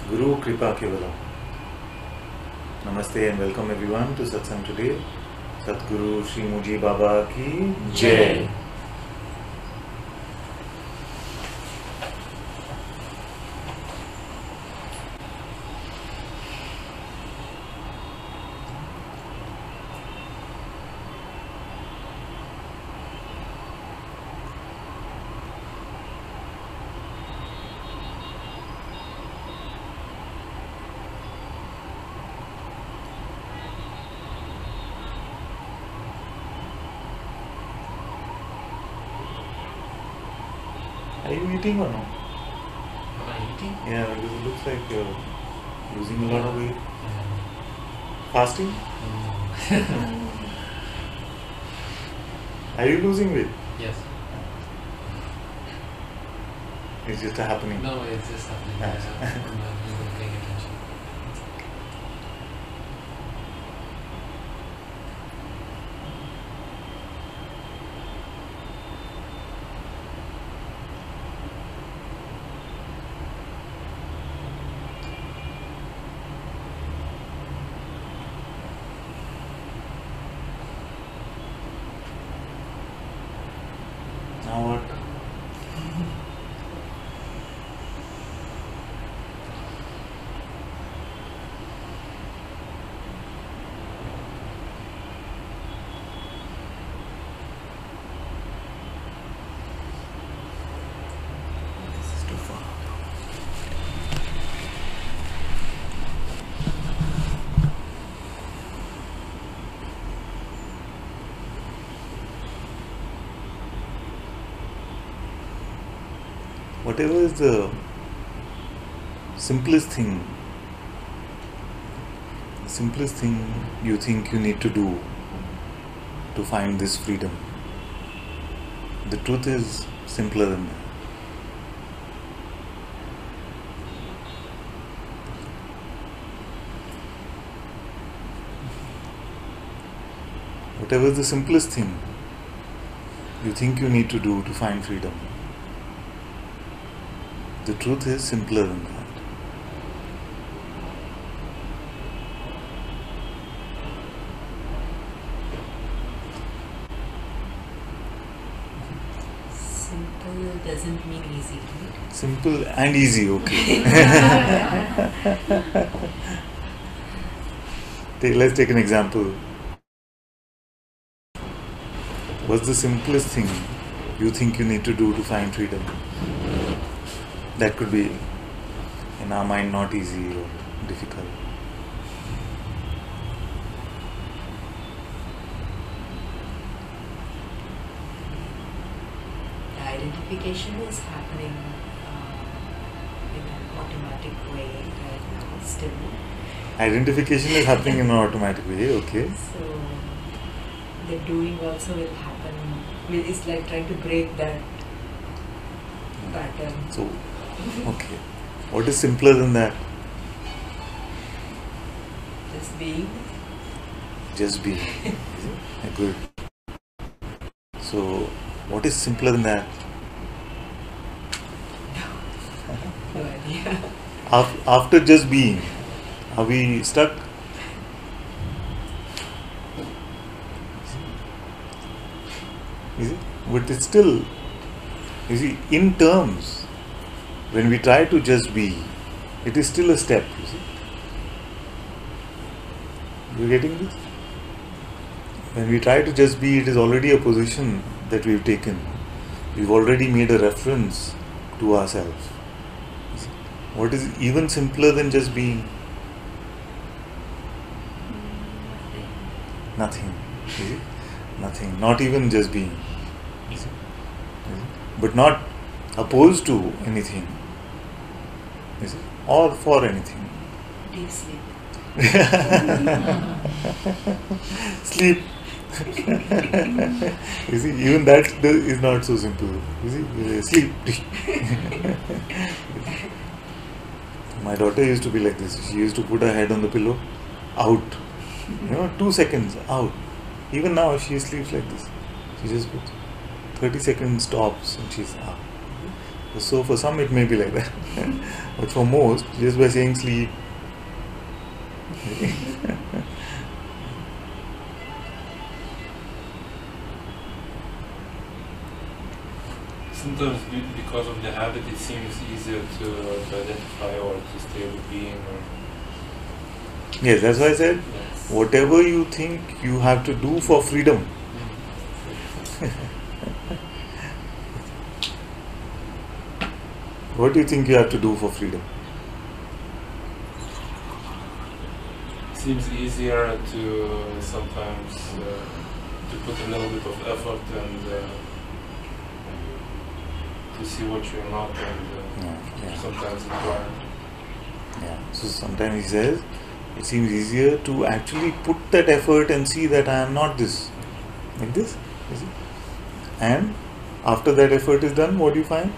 Guru Kripa Kevalam. Namaste and welcome everyone to Satsang today. Satguru Shri Muji Baba ki Jai. Are you eating or no? Am I eating? Yeah, because it looks like you're losing a lot of weight. Fasting? Are you losing weight? Yes. It's just happening. No, it's just happening. Yes. I'm not even paying attention. Now what? This is too far. Whatever is the simplest thing you think you need to do to find this freedom, the truth is simpler than that. Whatever is the simplest thing you think you need to do to find freedom, the truth is simpler than that. Simple doesn't mean easy, right? Simple and easy, okay. Let's take an example. What's the simplest thing you think you need to do to find freedom? That could be, in our mind, not easy or difficult. The identification is happening in an automatic way right now, still. Identification is happening in an automatic way, okay. So the doing also will happen. It's like trying to break that pattern. So, okay. What is simpler than that? Just being. Just being. Good. So, what is simpler than that? No idea. After just being, are we stuck? Is it? But it's still, you see, in terms, when we try to just be, it is still a step, you see. You getting this? When we try to just be, it is already a position that we've taken. We've already made a reference to ourselves. You see? What is even simpler than just being? Nothing. You see? Nothing. Not even just being. You see? But not opposed to anything. You see? Or for anything. Deep sleep. Sleep. You see, even that is not so simple. You see, sleep. My daughter used to be like this. She used to put her head on the pillow, out. 2 seconds, out. Even now, she sleeps like this. She just puts 30 seconds, stops, and she's out. So for some it may be like that. But for most, just by saying sleep, Sometimes because of the habit it seems easier to identify or to stay with being or yes, that's why I said, yes. whatever you think you have to do for freedom, what do you think you have to do for freedom? Seems easier to sometimes to put a little bit of effort and to see what you're not and sometimes it's hard. Yeah. So sometimes he says, it seems easier to actually put that effort and see that I am not this. Like this. You see? And after that effort is done, what do you find?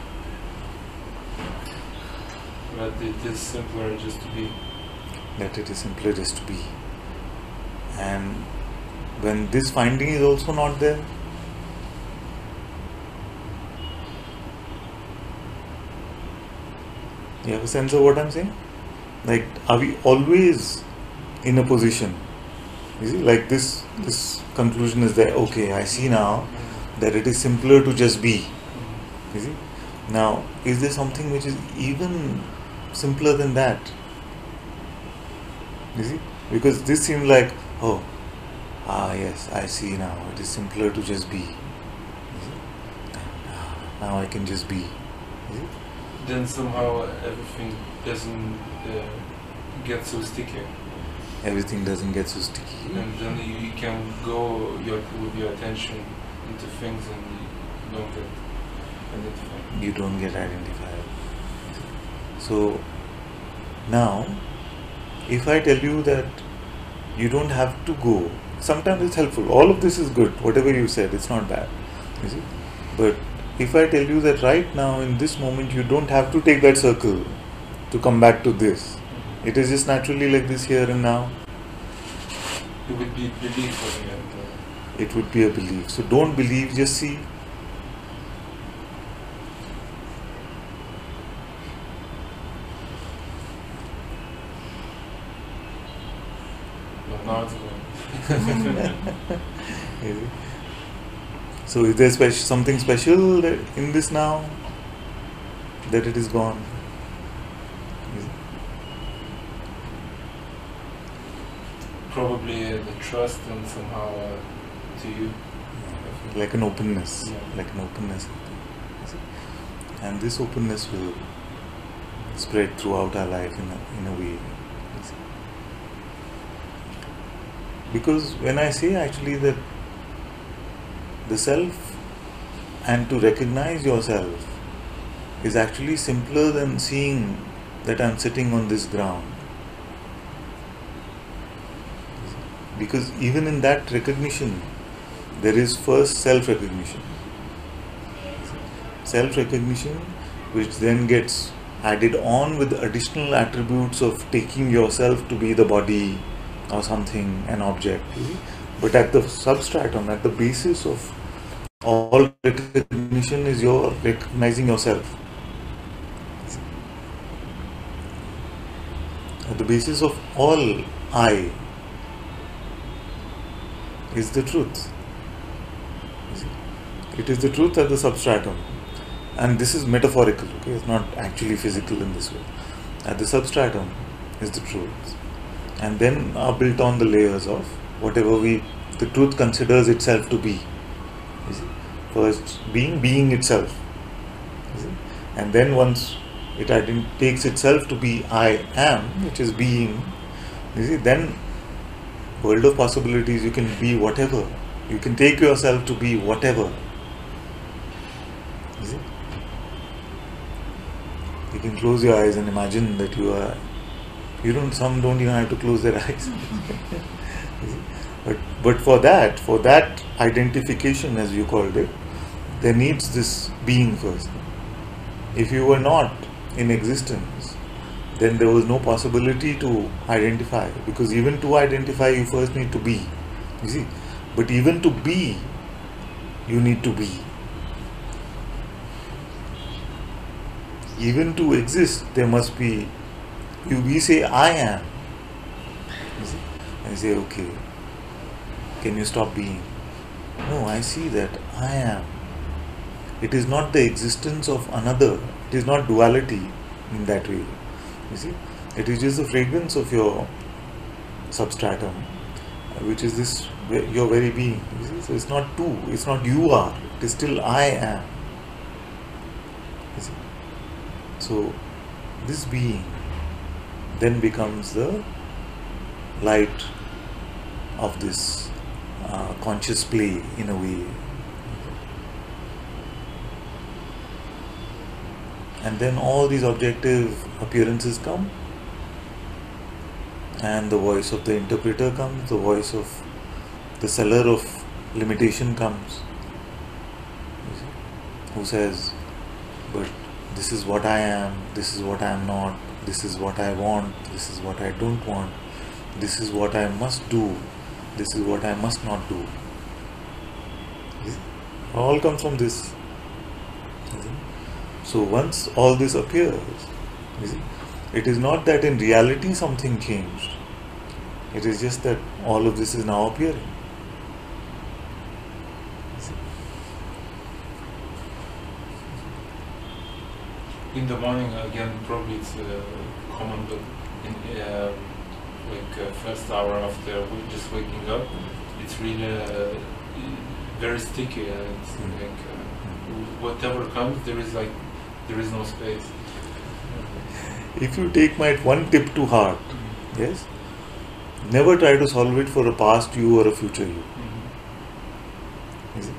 But it is simpler just to be. That it is simpler just to be. And when this finding is also not there, you have a sense of what I'm saying? Like, are we always in a position? You see, like this conclusion is there. Okay, I see now that it is simpler to just be. You see? Now, is there something which is even simpler than that? You see? Because this seems like, oh, yes, I see now. It is simpler to just be. You see? Now I can just be. You see? Then somehow everything doesn't get so sticky. Everything doesn't get so sticky. And then you can go with your attention into things and you don't get identified. You don't get identified. So now, if I tell you that you don't have to go, sometimes it's helpful. All of this is good. Whatever you said, it's not bad. You see? But if I tell you that right now, in this moment, you don't have to take that circle to come back to this. It is just naturally like this here and now. It would be belief for me. And, It would be a belief. So don't believe, just see. now it's going. You see? So is there something special in this now that it is gone? Is it? Probably the trust and somehow to you. Like an openness. Yeah. Like an openness. You see? And this openness will spread throughout our life in a way. You see? Because when I say actually that the self and to recognize yourself is actually simpler than seeing that I'm sitting on this ground. Because even in that recognition, there is first self-recognition. Self-recognition which then gets added on with additional attributes of taking yourself to be the body or something, an object. You see? But at the substratum, at the basis of all recognition is your recognizing yourself. At the basis of all I is the truth. It is the truth at the substratum. And this is metaphorical, okay? It's not actually physical in this way. At the substratum is the truth. And then are built on the layers of whatever the truth considers itself to be. You see? First, being itself. You see? And then once it takes itself to be I am, which is being, you see, then world of possibilities, you can be whatever. You can take yourself to be whatever. You see? You can close your eyes and imagine that you are. Some don't even have to close their eyes. But for that identification, as you called it, there needs this being first. If you were not in existence, then there was no possibility to identify, because even to identify you first need to be. You see? But even to be, you need to be. Even to exist, there must be. We say, I am. You see? And you say, okay, can you stop being? No, I see that I am. It is not the existence of another. It is not duality in that way. You see? It is just the fragrance of your substratum, which is this, your very being. You see? So it's not two, it's not you are, it is still I am. You see? So this being then becomes the light of this conscious play in a way. And then all these objective appearances come, and the voice of the interpreter comes, the voice of the seller of limitation comes, you see, who says, but this is what I am, this is what I am not, this is what I want, this is what I don't want, this is what I must do, this is what I must not do. You see? All comes from this. You see? So once all this appears, you see, it is not that in reality something changed. It is just that all of this is now appearing. You see? In the morning, again, probably it's common, but in first hour after just waking up, it's really very sticky, and it's whatever comes, there is no space. If you take my one tip to heart, yes, never try to solve it for a past you or a future you. You see?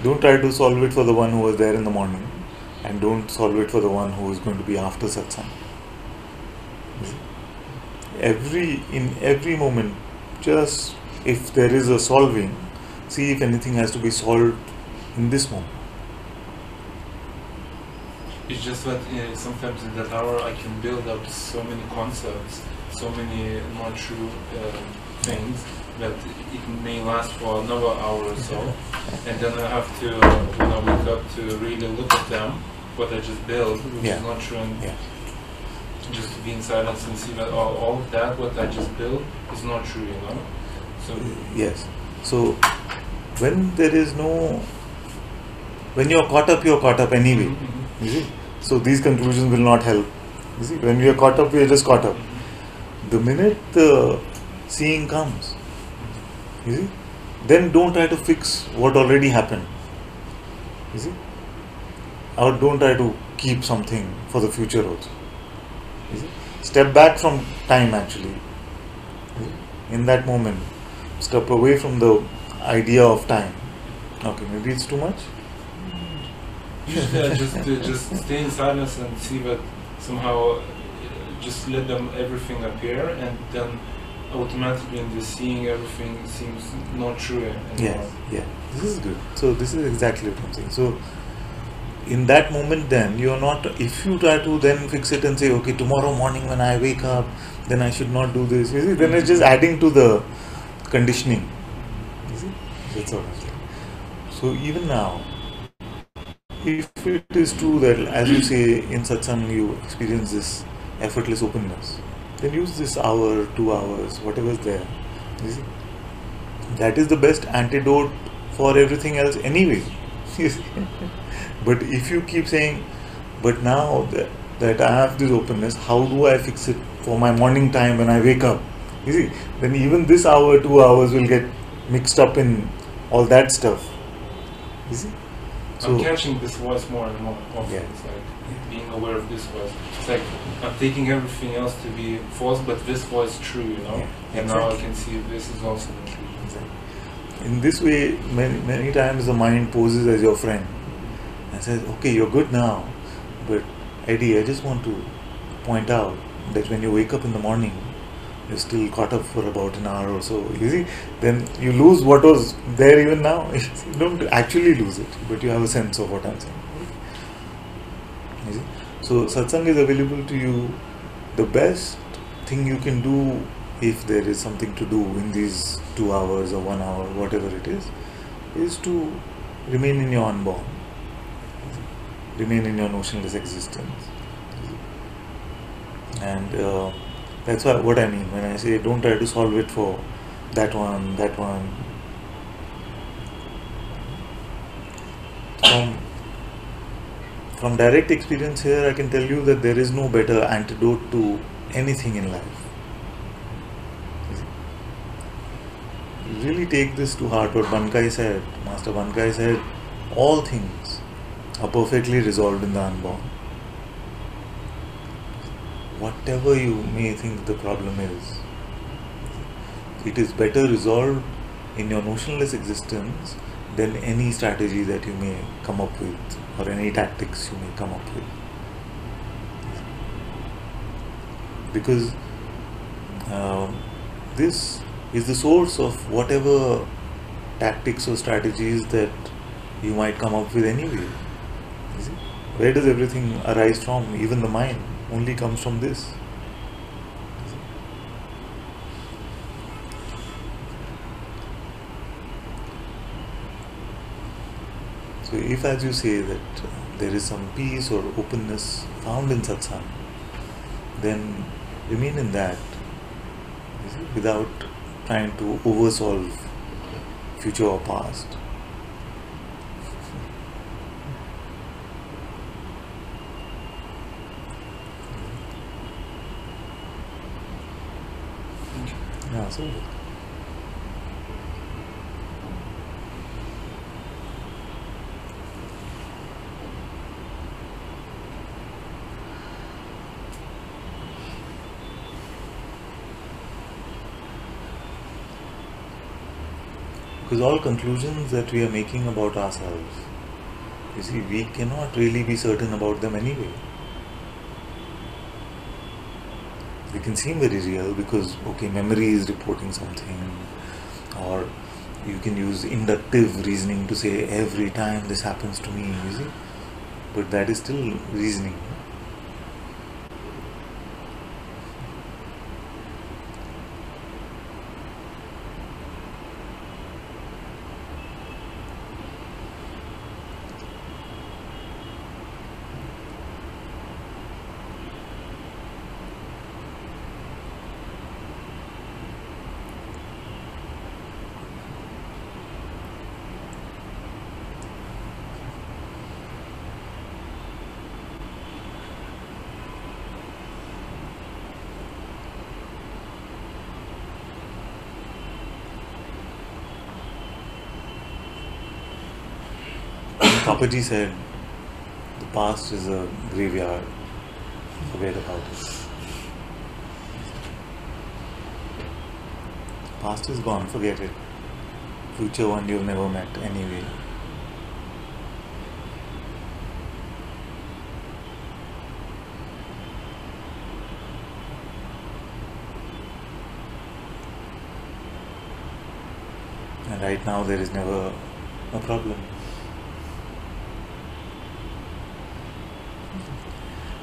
Don't try to solve it for the one who was there in the morning, and don't solve it for the one who is going to be after satsang. You see? In every moment, just if there is a solving, see if anything has to be solved in this moment. It's just that sometimes in that hour I can build up so many concepts, so many not true things, that it may last for another hour or so, and then I have to, when I wake up, to really look at them, what I just built, which is not true, and just to be in silence and see that all of that, what I just built, is not true, you know? So yes. So when there is no, when you're caught up anyway. You see? So these conclusions will not help. You see, when we are caught up, we are just caught up. The minute the seeing comes, you see, then don't try to fix what already happened. You see, or don't try to keep something for the future also. You see, step back from time actually. You see? In that moment, step away from the idea of time. Okay, maybe it's too much. just stay in silence and see that somehow, just let them everything appear, and then automatically in the seeing everything seems not true anymore. Yeah, this is good. So this is exactly what I'm saying. So in that moment, then you are not, if you try to then fix it and say, okay, tomorrow morning when I wake up, then I should not do this, you see, then it's just adding to the conditioning. You see, that's all I'm saying. So even now, if it is true that, as you say, in satsang you experience this effortless openness, then use this hour, 2 hours, whatever is there. You see? That is the best antidote for everything else anyway. But if you keep saying, but now that I have this openness, how do I fix it for my morning time when I wake up? You see, then even this hour, 2 hours will get mixed up in all that stuff. You see? So, I'm catching this voice more and more often. It's like being aware of this voice. It's like I'm taking everything else to be false, but this voice is true, you know. And now I can see this is also the truth. Exactly. In this way, many times the mind poses as your friend and says, "Okay, you're good now, but Eddie, I just want to point out that when you wake up in the morning, you're still caught up for about an hour or so. You see, then you lose what was there even now. You don't actually lose it, but you have a sense of what I'm saying. You see? So satsang is available to you. The best thing you can do, if there is something to do in these 2 hours or 1 hour, whatever it is to remain in your unborn. remain in your notionless existence. And that's what I mean when I say don't try to solve it for that one. From direct experience here, I can tell you that there is no better antidote to anything in life. Really take this to heart what Bankai said. Master Bankai said, all things are perfectly resolved in the unborn. Whatever you may think the problem is, it is better resolved in your notionless existence than any strategy that you may come up with or any tactics you may come up with. Because this is the source of whatever tactics or strategies that you might come up with anyway. You see? Where does everything arise from? Even the mind only comes from this. So if, as you say, that there is some peace or openness found in Satsang, then remain in that, you see, without trying to oversolve future or past. Yeah, so because all conclusions that we are making about ourselves, you see, we cannot really be certain about them anyway. They can seem very real because, okay, memory is reporting something, or you can use inductive reasoning to say every time this happens to me, you see, but that is still reasoning. Papaji said, the past is a graveyard, forget about it. Past is gone, forget it. Future one you've never met anyway. And right now there is never a problem.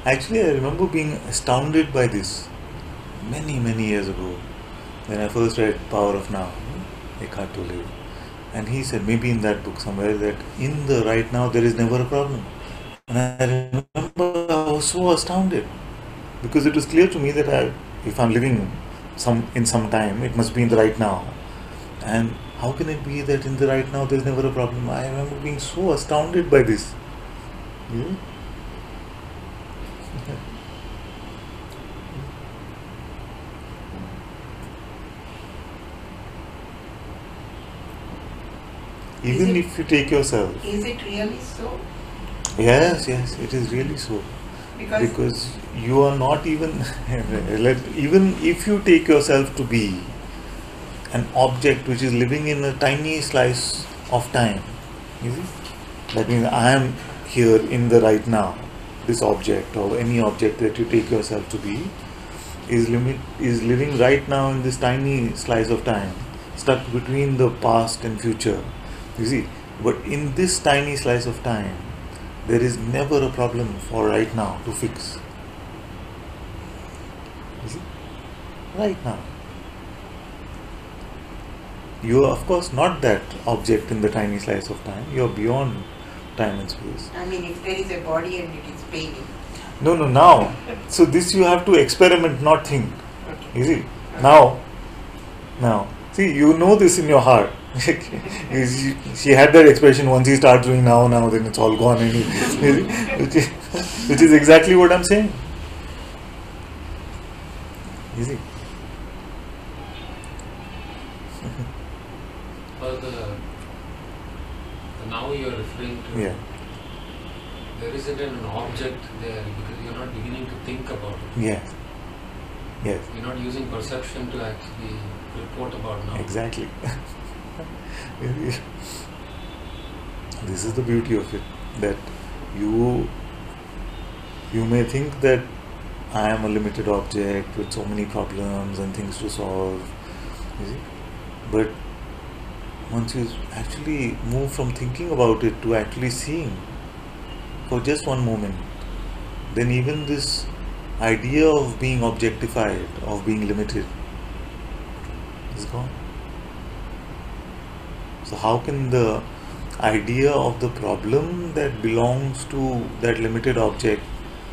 Actually, I remember being astounded by this many years ago when I first read Power of Now, Eckhart Tolle. And he said, maybe in that book somewhere, that in the right now there is never a problem. And I remember I was so astounded because it was clear to me that if I'm living in some time, it must be in the right now. And how can it be that in the right now there is never a problem? I remember being so astounded by this. Yeah? Even if you take yourself. Is it really so? Yes, it is really so. Because you are not even, even if you take yourself to be an object which is living in a tiny slice of time, you see? That means I am here in the right now. This object or any object that you take yourself to be is living right now in this tiny slice of time, stuck between the past and future. You see, but in this tiny slice of time, there is never a problem for right now to fix. You see, right now. You are, of course, not that object in the tiny slice of time. You are beyond time and space. I mean, if there is a body and it is paining. No, now. So this you have to experiment, not think. Okay. You see? Now. See, you know this in your heart. She had that expression, once he starts doing now, then it's all gone. Which is exactly what I'm saying. You see? Or the now you're referring to, Yeah. there isn't an object there because you're not beginning to think about it. Yes. Yes. You're not using perception to actually report about now. Exactly. This is the beauty of it, that you may think that I am a limited object with so many problems and things to solve, you see? But once you actually move from thinking about it to actually seeing for just one moment, then even this idea of being objectified, of being limited, is gone. So how can the idea of the problem that belongs to that limited object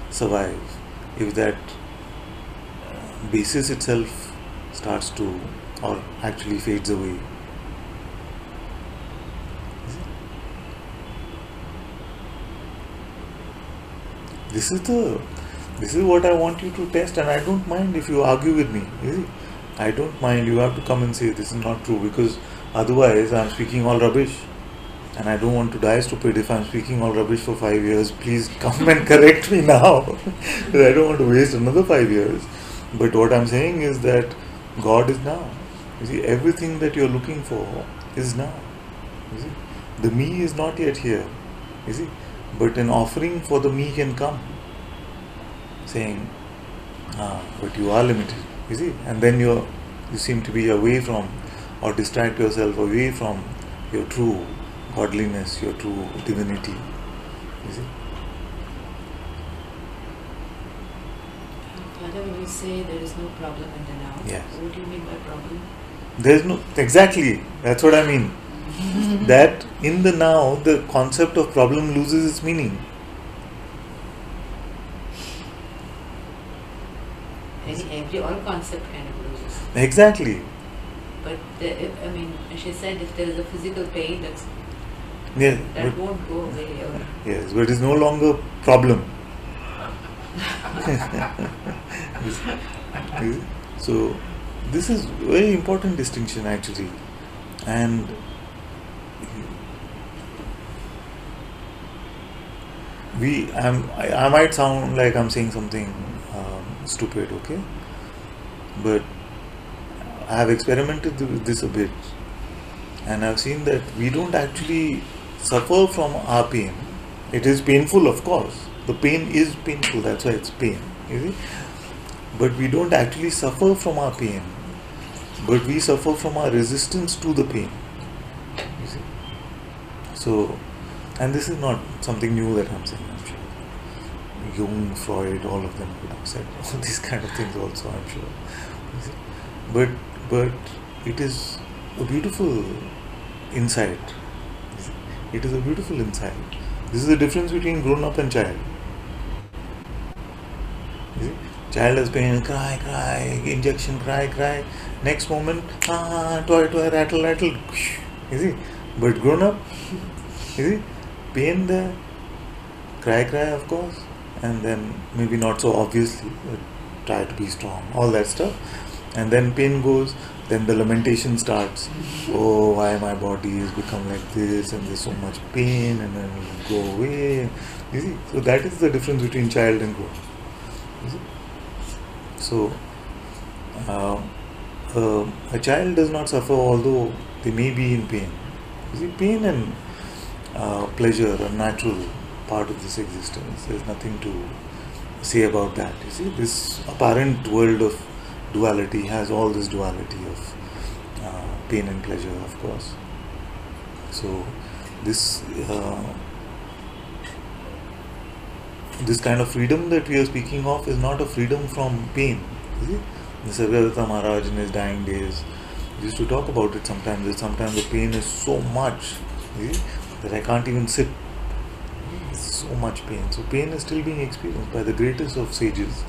survive if that basis itself starts to, or actually fades away? This is what I want you to test, and I don't mind if you argue with me. You see? I don't mind. You have to come and say this is not true, because otherwise I'm speaking all rubbish, and I don't want to die stupid if I'm speaking all rubbish for 5 years. Please come and correct me now, because I don't want to waste another 5 years. But what I'm saying is that God is now. You see, everything that you're looking for is now. You see, the me is not yet here. You see, but an offering for the me can come, saying, but you are limited. You see, and then you seem to be away from, or distract yourself away from your true godliness, your true divinity. You see? Father, when you say there is no problem in the now, Yes. what do you mean by problem? There's no, exactly, that's what I mean. That in the now, the concept of problem loses its meaning. All concept kind of loses. Exactly. But she said if there is a physical pain, Yeah, that won't go away. Or yes, but it's no longer problem. So this is very important distinction actually, and I might sound like I'm saying something stupid, okay, but I have experimented with this a bit, and I've seen that we don't actually suffer from our pain. It is painful, of course. The pain is painful, that's why it's pain. You see? But we don't actually suffer from our pain, but we suffer from our resistance to the pain. You see? So, and this is not something new that I'm saying, I'm sure. Jung, Freud, all of them would have said all these kind of things also, I'm sure. You see? But it is a beautiful insight. It is a beautiful insight. This is the difference between grown-up and child. You see? Child has pain, cry, injection, cry. Next moment, toy, rattle. You see? But grown-up, you see? Pain there, cry, of course, and then maybe not so obviously, but try to be strong, all that stuff. And then pain goes, then the lamentation starts. Oh, why my body has become like this, and there's so much pain, and then it will go away. You see? So that is the difference between child and grown. You see? So, a child does not suffer, although they may be in pain. You see, pain and pleasure are natural part of this existence. There's nothing to say about that. You see, this apparent world of duality has all this duality of pain and pleasure, of course. So this this kind of freedom that we are speaking of is not a freedom from pain. You see, Sarvadatta Maharaj in his dying days used to talk about it sometimes, that sometimes the pain is so much, you see, that I can't even sit much pain. So pain is still being experienced by the greatest of sages.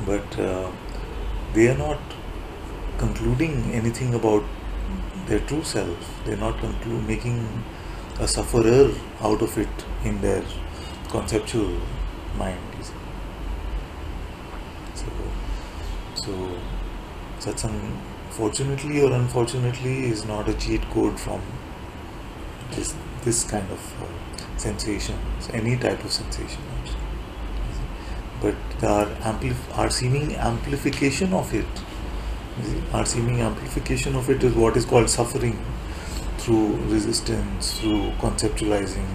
But they are not concluding anything about their true self. They are not making a sufferer out of it in their conceptual mind. You see. So satsang, fortunately or unfortunately, is not a cheat code from this kind of sensations, any type of sensation. But our seeming amplification of it, our seeming amplification of it is what is called suffering, through resistance, through conceptualizing,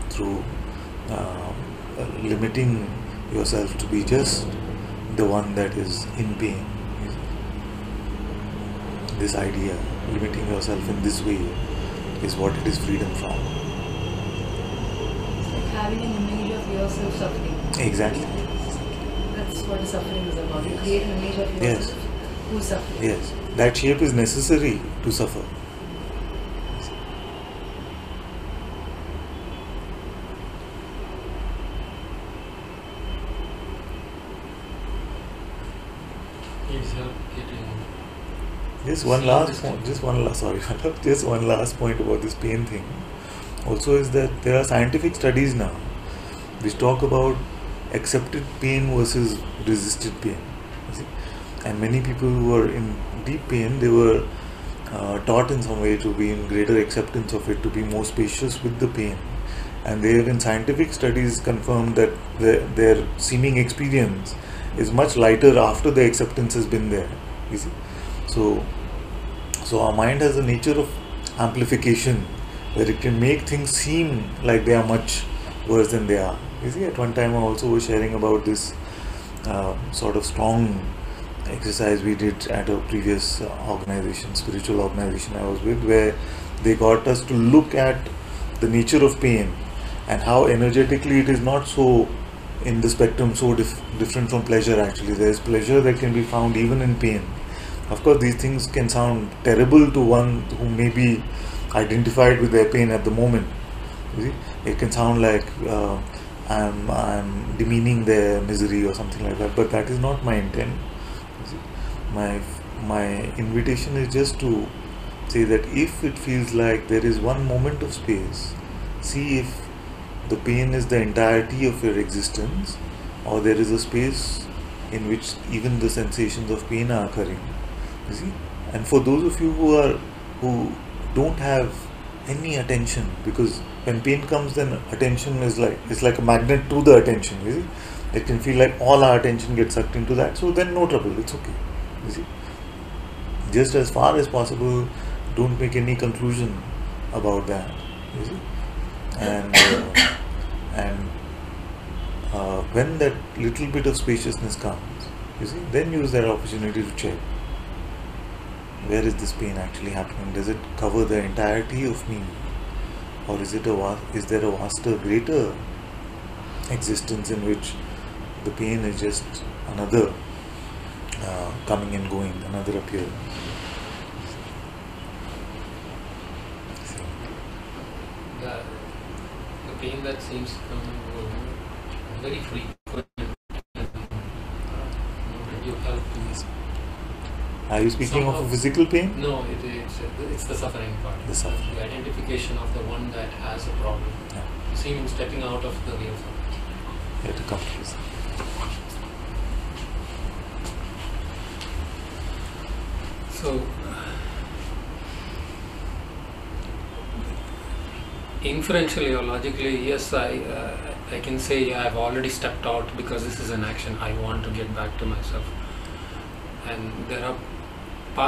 through limiting yourself to be just the one that is in pain. This idea, limiting yourself in this way, is what it is freedom from. It's like having an image of yourself suffering. Exactly. That's what suffering is about. You create an image of Yes. yourself who's suffering. Yes, that shape is necessary to suffer. Please help getting. Just one See last this point. thing. Just one last point about this pain thing. Also, is that there are scientific studies now which talk about accepted pain versus resisted pain. You see? And many people who are in deep pain, they were taught in some way to be in greater acceptance of it, to be more spacious with the pain. And they have, in scientific studies, confirmed that their seeming experience is much lighter after the acceptance has been there. You see? So our mind has a nature of amplification, where it can make things seem like they are much worse than they are. You see, at one time I also was sharing about this sort of strong exercise we did at a previous organization, spiritual organization I was with, where they got us to look at the nature of pain and how energetically it is not so in the spectrum so different from pleasure. Actually, there is pleasure that can be found even in pain. Of course, these things can sound terrible to one who may be identified with their pain at the moment. You see, it can sound like I'm demeaning their misery or something like that, but that is not my intent. You see, my invitation is just to say that if it feels like there is one moment of space, see if the pain is the entirety of your existence, or there is a space in which even the sensations of pain are occurring. You see, and for those of you who don't have any attention, because when pain comes, then attention is like a magnet to the attention. You see, it can feel like all our attention gets sucked into that. So then no trouble, it's okay. You see, just as far as possible, don't make any conclusion about that. You see, and when that little bit of spaciousness comes, you see, then use that opportunity to check. Where is this pain actually happening? Does it cover the entirety of me, or is there a vaster, greater existence in which the pain is just another coming and going, another appearance? The pain that seems to come and go is very frequent. You help to. Are you speaking of a physical pain? No, it's the suffering part. The suffering. The identification of the one that has a problem. Yeah. You seem in stepping out of the real suffering. You have to come to this. So, inferentially or logically, yes, I can say I've already stepped out because this is an action. I want to get back to myself. And there are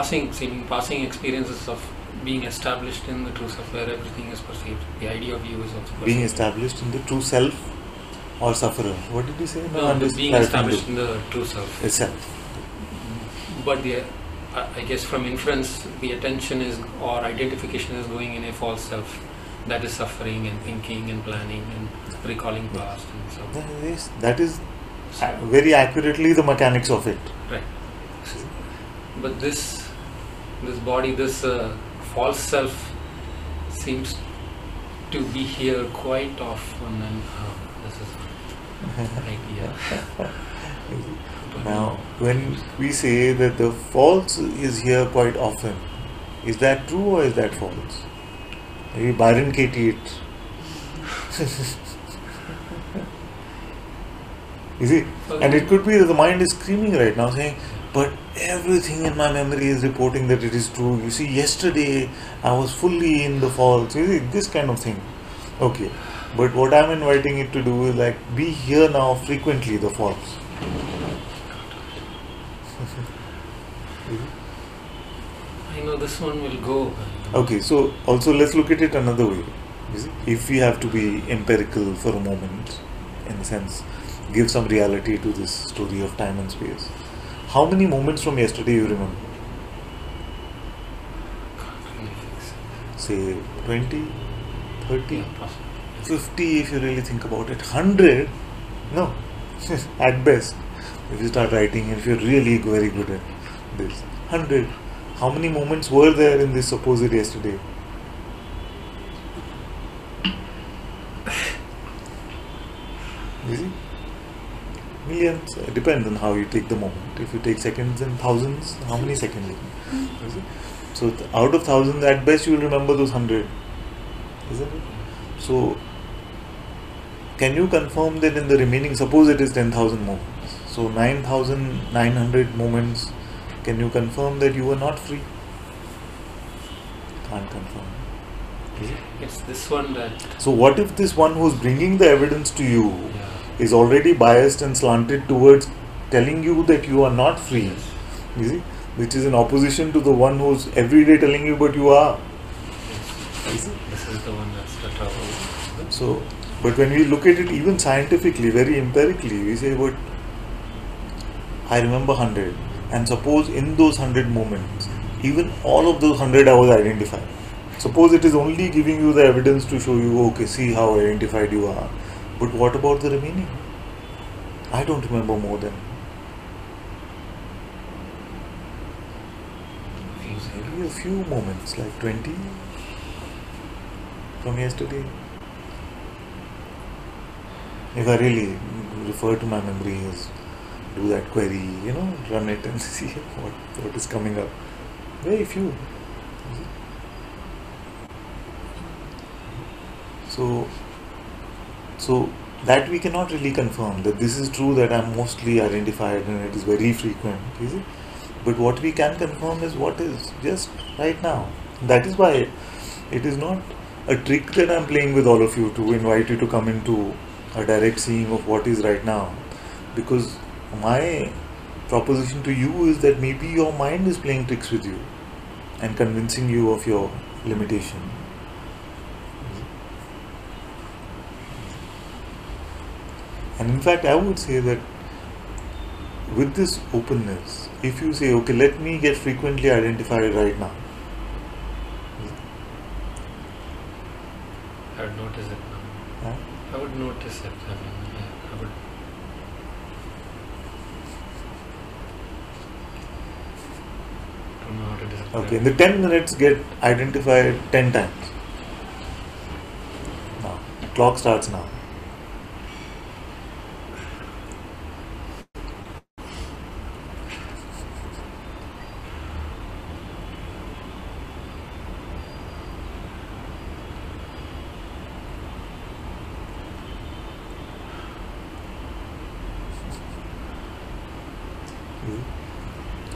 seeming passing experiences of being established in the true self, where everything is perceived. The idea of you is also perceived. Being established in the true self or sufferer? What did you say? No, I'm just being clarifying established in the true self. itself. But I guess from inference, the attention is or identification is going in a false self that is suffering and thinking and planning and recalling past and so on. Yes, that is very accurately the mechanics of it. Right. But this body, this false self seems to be here quite often, and this is an idea. Now, when we say that the false is here quite often, is that true or is that false? Maybe Byron Katie it. You see? And it could be that the mind is screaming right now saying, but everything in my memory is reporting that it is true. You see, yesterday I was fully in the false. You see, this kind of thing. Okay. But what I'm inviting it to do is like, be here now frequently, the false. I know this one will go. Okay, so also let's look at it another way. You see, if we have to be empirical for a moment, in a sense, give some reality to this story of time and space. How many moments from yesterday you remember? Say 20, 30, 50 if you really think about it. 100? No, at best. If you start writing, if you're really very good at this. 100. How many moments were there in this supposed yesterday? You see? Millions. It depends on how you take the moment. If you take seconds and thousands, how many seconds? You see? So out of thousands, at best you will remember those 100. Isn't it? So can you confirm that in the remaining, suppose it is 10,000 moments. So 9,900 moments, can you confirm that you were not free? Can't confirm. Is it? It's this one that. So what if this one who's bringing the evidence to you Yeah. is already biased and slanted towards telling you that you are not free? Yes. You see? Which is in opposition to the one who's every day telling you but you are. Yes. This is the one that's the trouble. So, but when we look at it even scientifically, very empirically, we say, but I remember 100, and suppose in those 100 moments, even all of those 100 I was identified. Suppose it is only giving you the evidence to show you, okay, see how identified you are. But what about the remaining? I don't remember more than maybe a few moments, like 20 from yesterday. If I really refer to my memory as do that query, run it and see what is coming up. Very few. So that we cannot really confirm that this is true, that I'm mostly identified and it is very frequent, is it? But what we can confirm is what is just right now. That is why it is not a trick that I'm playing with all of you to invite you to come into a direct seeing of what is right now. Because my proposition to you is that maybe your mind is playing tricks with you and convincing you of your limitation. And in fact, I would say that with this openness, if you say, okay, let me get frequently identified right now. I would notice it now. Huh? I would notice it. I would. Don't know how to describe. Okay, in the 10 minutes, get identified 10 times. Now, clock starts now.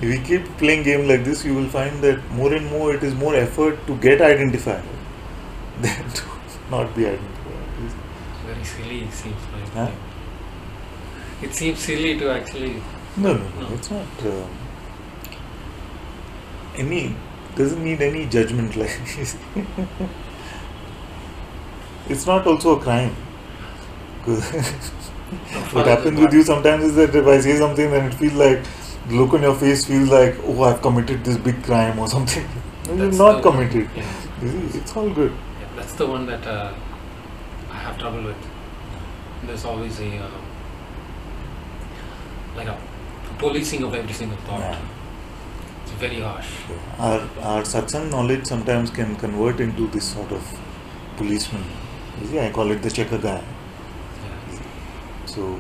If we keep playing game like this, you will find that more and more it is more effort to get identified than to not be identified. It's very silly, it seems like. Huh? It seems silly to actually. No, it's not. Doesn't need any judgment like this. It's not also a crime. What happens with you sometimes is that if I say something, then it feels like the look on your face feels like, oh, I've committed this big crime or something. No, you've not committed. Yeah. You see, it's all good. Yeah, that's the one that I have trouble with. There's always a policing of every single thought. Yeah. It's very harsh. Our satsang knowledge sometimes can convert into this sort of policeman. You see, I call it the checker guy. Yeah. So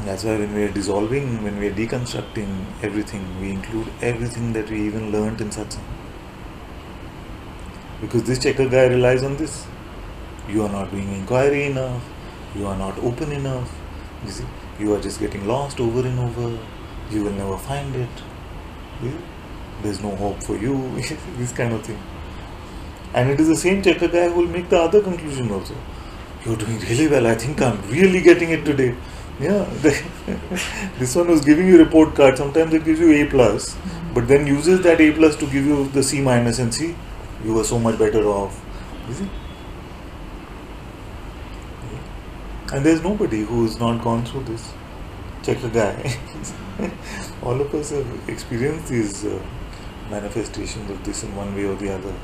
that's why when we are dissolving, when we are deconstructing everything, we include everything that we even learnt in satsang. Because this checker guy relies on this. You are not doing inquiry enough, you are not open enough, you see, you are just getting lost over and over, you will never find it, you see? There's no hope for you, this kind of thing. And it is the same checker guy who will make the other conclusion also. You're doing really well, I think I'm really getting it today. Yeah, this one was giving you report card, sometimes it gives you A+, but then uses that A+ to give you the C- and see, you were so much better off, you see. And there's nobody who's not gone through this. Check a guy. All of us have experienced these manifestations of this in one way or the other.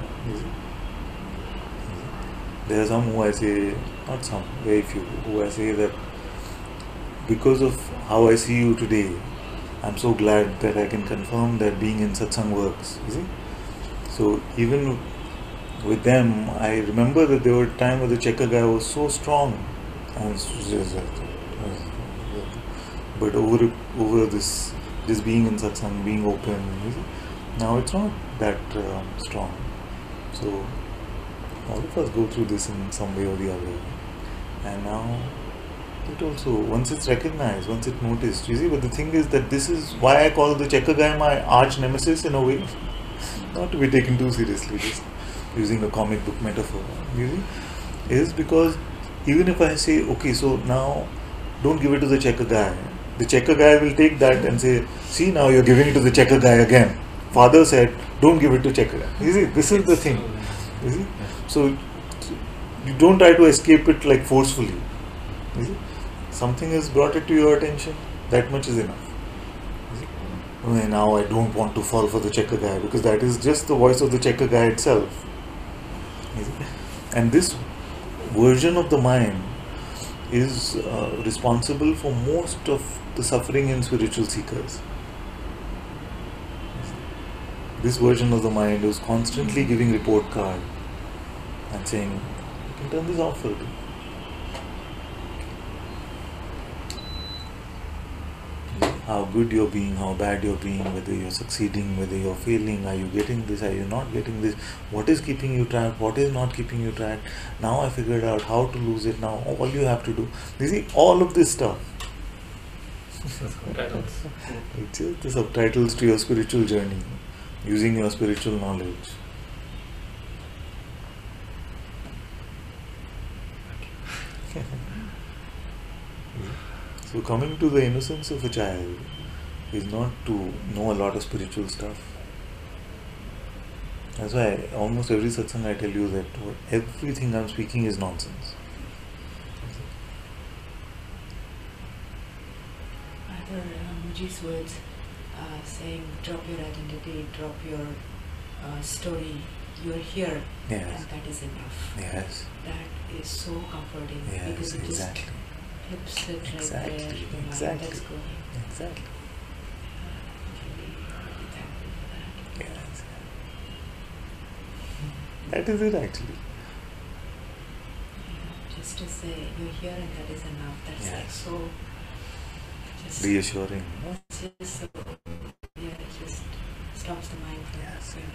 There are some who I say, not some, very few, who I say that because of how I see you today, I'm so glad that I can confirm that being in satsang works. You see? So even with them, I remember that there were times where the checker guy was so strong. But over this, just being in satsang, being open, now it's not that strong. So all of us go through this in some way or the other, and now it also, once it's recognized, once it's noticed, you see. But the thing is that this is why I call the checker guy my arch nemesis in a way, not to be taken too seriously, just using a comic book metaphor, you see, is because even if I say, okay, so now don't give it to the checker guy, the checker guy will take that and say, see, now you're giving it to the checker guy again. Father said, don't give it to checker guy. You see, this is the thing. You see? So you don't try to escape it like forcefully. You see? Something has brought it to your attention, that much is enough. You see? Okay, now I don't want to fall for the checker guy, because that is just the voice of the checker guy itself. You see? And this version of the mind is responsible for most of the suffering in spiritual seekers. This version of the mind is constantly giving report card and saying, you can turn this off for a bit. How good you're being, how bad you're being, whether you're succeeding, whether you're failing, are you getting this, are you not getting this, what is keeping you trapped, what is not keeping you trapped. Now I figured out how to lose it. Now all you have to do, you see, all of this stuff. It's just the subtitles to your spiritual journey, using your spiritual knowledge. So coming to the innocence of a child is not to know a lot of spiritual stuff. That's why almost every satsang I tell you that everything I'm speaking is nonsense. Either Muji's words saying, drop your identity, drop your story, you're here, Yes. and that is enough. Yes. That is so comforting, Yes, because it exactly. just clips it right Exactly, there, the mind exactly. that's going. Exactly. Really thankful for that. Yes. That is it actually. Yeah, just to say you're here and that is enough. That's like Yes. so just Reassuring. just so, yeah, it just stops the mind from Yes. going back.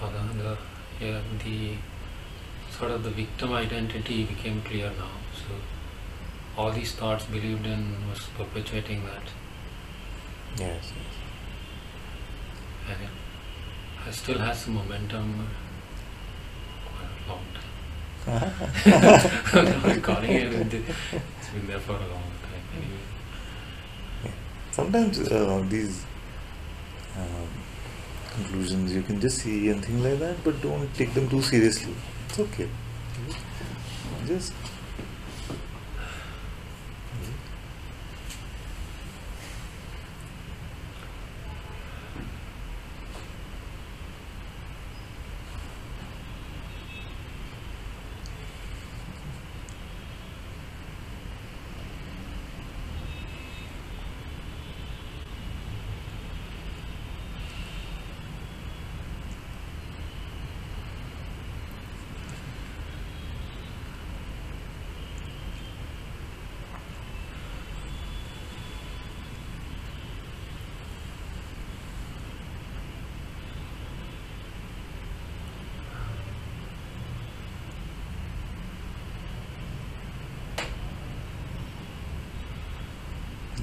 Father, the sort of the victim identity became clear now. So all these thoughts believed in was perpetuating that, Yes. and it still has some momentum. Quite a long time. I'm recording it. It's been there for a long time. Anyway. Sometimes these conclusions you can just see and things like that, but don't take them too seriously. It's okay. Just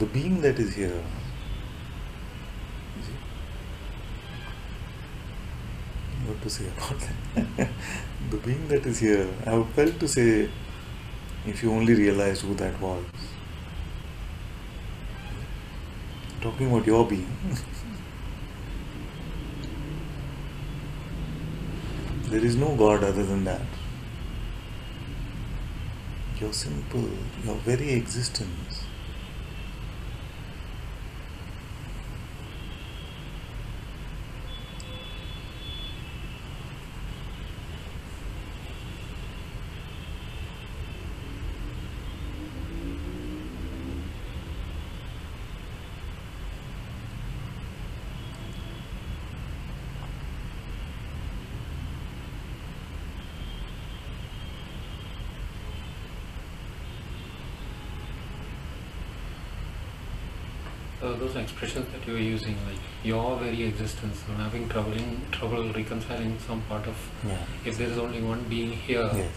the being that is here, you see, what to say about that? The being that is here, I have felt to say, if you only realized who that was. Talking about your being. There is no God other than that. Your simple, your very existence. Those expressions that you were using, like your very existence, I'm having trouble reconciling some part of. Yeah. If there is only one being here, Yes.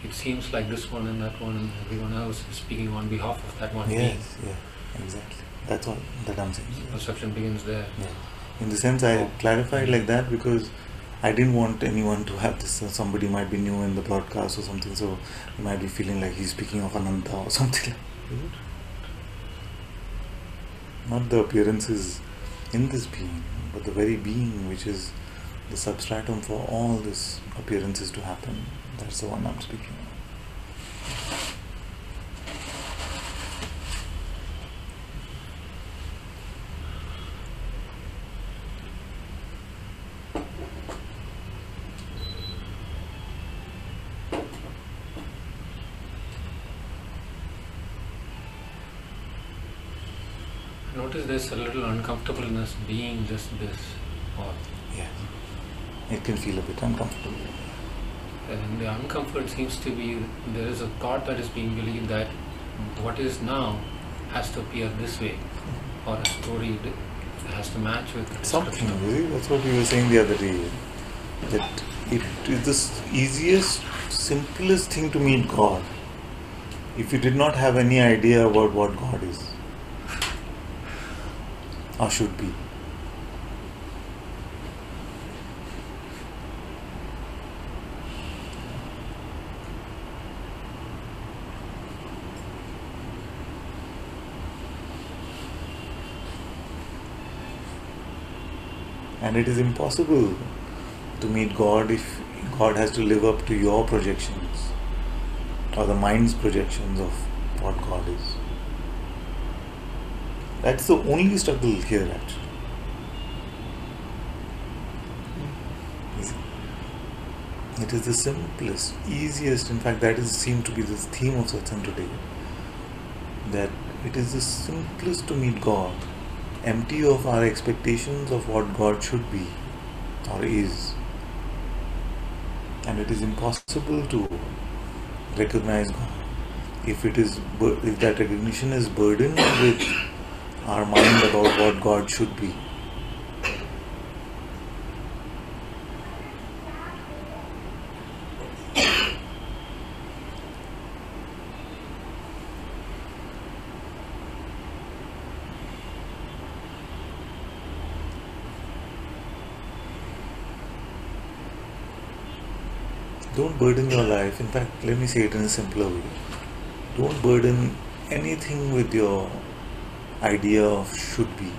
it seems like this one and that one and everyone else is speaking on behalf of that one being. Yes, yeah, exactly. That's all that I'm saying. So perception begins there. Yeah. In the sense I clarified like that because I didn't want anyone to have this. Somebody might be new in the broadcast or something, so he might be feeling like he's speaking of Ananta or something like that. Not the appearances in this being, but the very being which is the substratum for all these appearances to happen. That's the one I'm speaking of. Notice there's a little uncomfortableness being just this, or Yes. It can feel a bit uncomfortable. and the uncomfort seems to be there is a thought that is being believed that what is now has to appear this way, or a story that has to match with the Something, description. you see, that's what we were saying the other day. That it is the easiest, simplest thing to meet God. If you did not have any idea about what God is, or should be. And it is impossible to meet God if God has to live up to your projections or the mind's projections of what God is. That's the only struggle here actually. You see? It is the simplest, easiest, in fact that is seemed to be the theme of Satsang today. That it is the simplest to meet God, empty of our expectations of what God should be or is. And it is impossible to recognize God if that recognition is burdened with our mind about what God should be. Don't burden your life. In fact, let me say it in a simpler way. Don't burden anything with your idea of should be.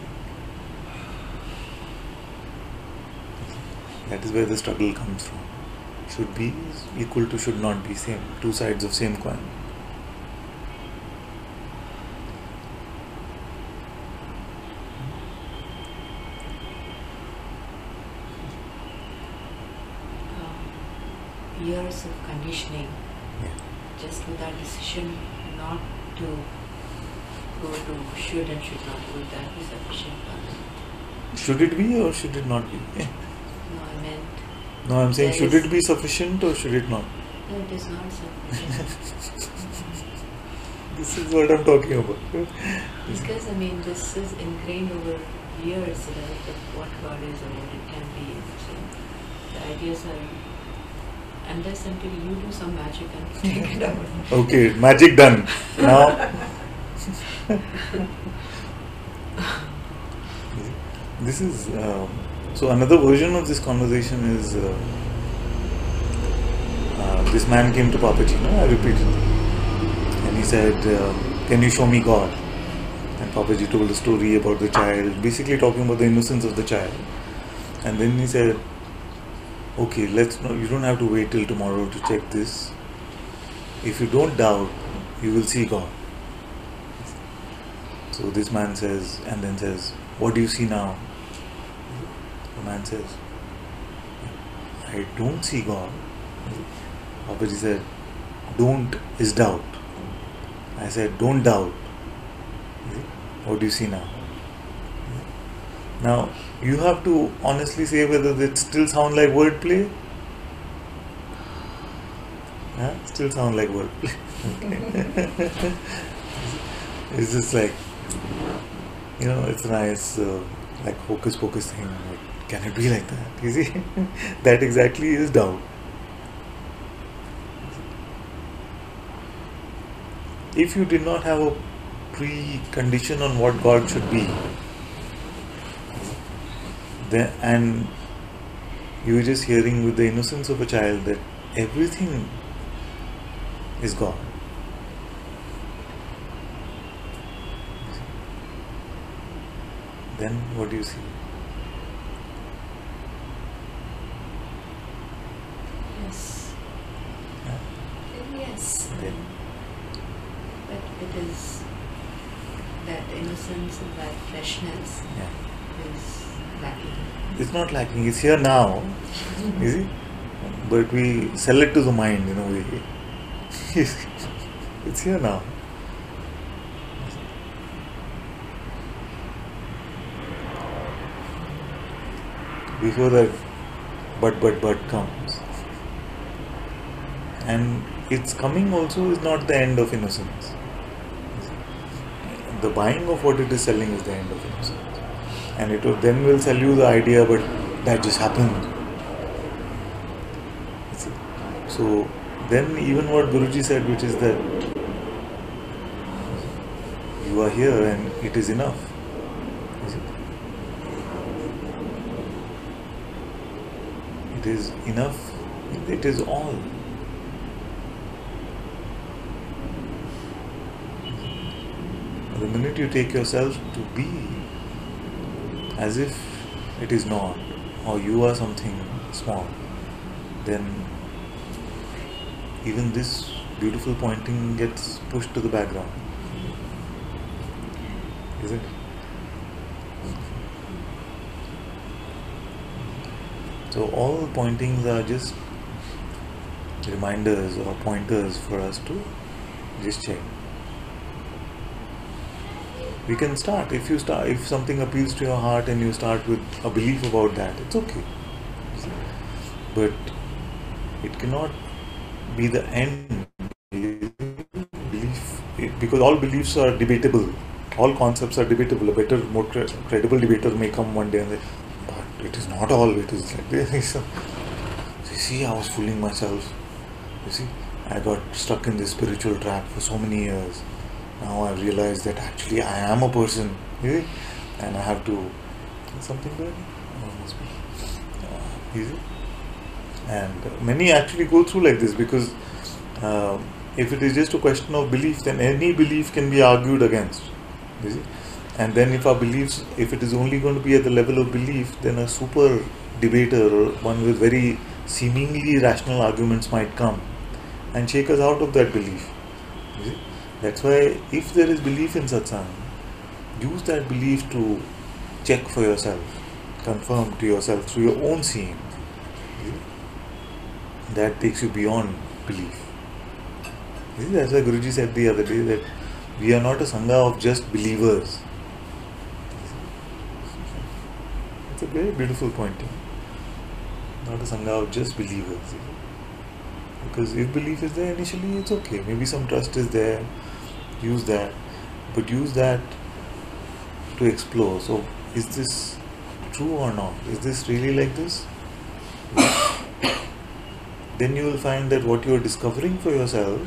That is where the struggle comes from. Should be is equal to should not be, same. Two sides of same coin. Years of conditioning, Yeah. just with our decision not to go to should and should not, would that be sufficient? Should it be or should it not be? Yeah. No, I meant No, I'm saying There should is- it be sufficient or should it not? no, it is not sufficient. This is what I'm talking about. Because I mean, this is ingrained over years, right, of what God is or what it can be. So the ideas are, unless until you do some magic and take it out. Okay, magic done. Now This is so another version of this conversation is this man came to Papaji, no? I repeated, and he said, "Can you show me God?" And Papaji told a story about the child, basically talking about the innocence of the child. And then he said, "Okay, let's know. You don't have to wait till tomorrow to check this. If you don't doubt, you will see God." So this man says, and then says, "What do you see now?" The man says, "I don't see God." Papaji said, "Don't is doubt." I said, "Don't doubt. What do you see now?" Now, you have to honestly say whether that still sound like wordplay. Huh? Still sound like wordplay. Okay. It's just like, it's nice, like hocus pocus thing. Like, can it be like that? You see, that exactly is doubt. If you did not have a precondition on what God should be, then, and you were just hearing with the innocence of a child that everything is God. Then what do you see? Yes. Yeah? Yes. Then But it is that innocence and that freshness yeah. is lacking. It's not lacking, it's here now. You see? But we sell it to the mind in a way. It's here now. Before that but comes. And its coming also is not the end of innocence. The buying of what it is selling is the end of innocence. And it then will sell you the idea, but that just happened. So then even what Guruji said, which is that you are here and it is enough. It is enough, it is all. The minute you take yourself to be as if it is not, or you are something small, then even this beautiful pointing gets pushed to the background. Isn't it? So all pointings are just reminders or pointers for us to just check. We can start. If something appeals to your heart and you start with a belief about that, it's okay. But it cannot be the end. Belief, because all beliefs are debatable. All concepts are debatable. A better, more credible debater may come one day and say, but it is not all, it is like this. So, you see, I was fooling myself. You see, I got stuck in this spiritual trap for so many years. Now I realize that actually I am a person, you see? And I have to something there. Must be easy. And many actually go through like this because if it is just a question of belief, then any belief can be argued against. You see? And then if our beliefs, if it is only going to be at the level of belief, then a super debater or one with very seemingly rational arguments might come and shake us out of that belief. You see? That's why if there is belief in satsang, use that belief to check for yourself, confirm to yourself through your own seeing. That takes you beyond belief. That's why Guruji said the other day that we are not a sangha of just believers. It's a very beautiful pointing. Not a sangha of just believers. Because if belief is there initially, it's okay. Maybe some trust is there. Use that. But use that to explore. So, is this true or not? Is this really like this? Then you will find that what you are discovering for yourself,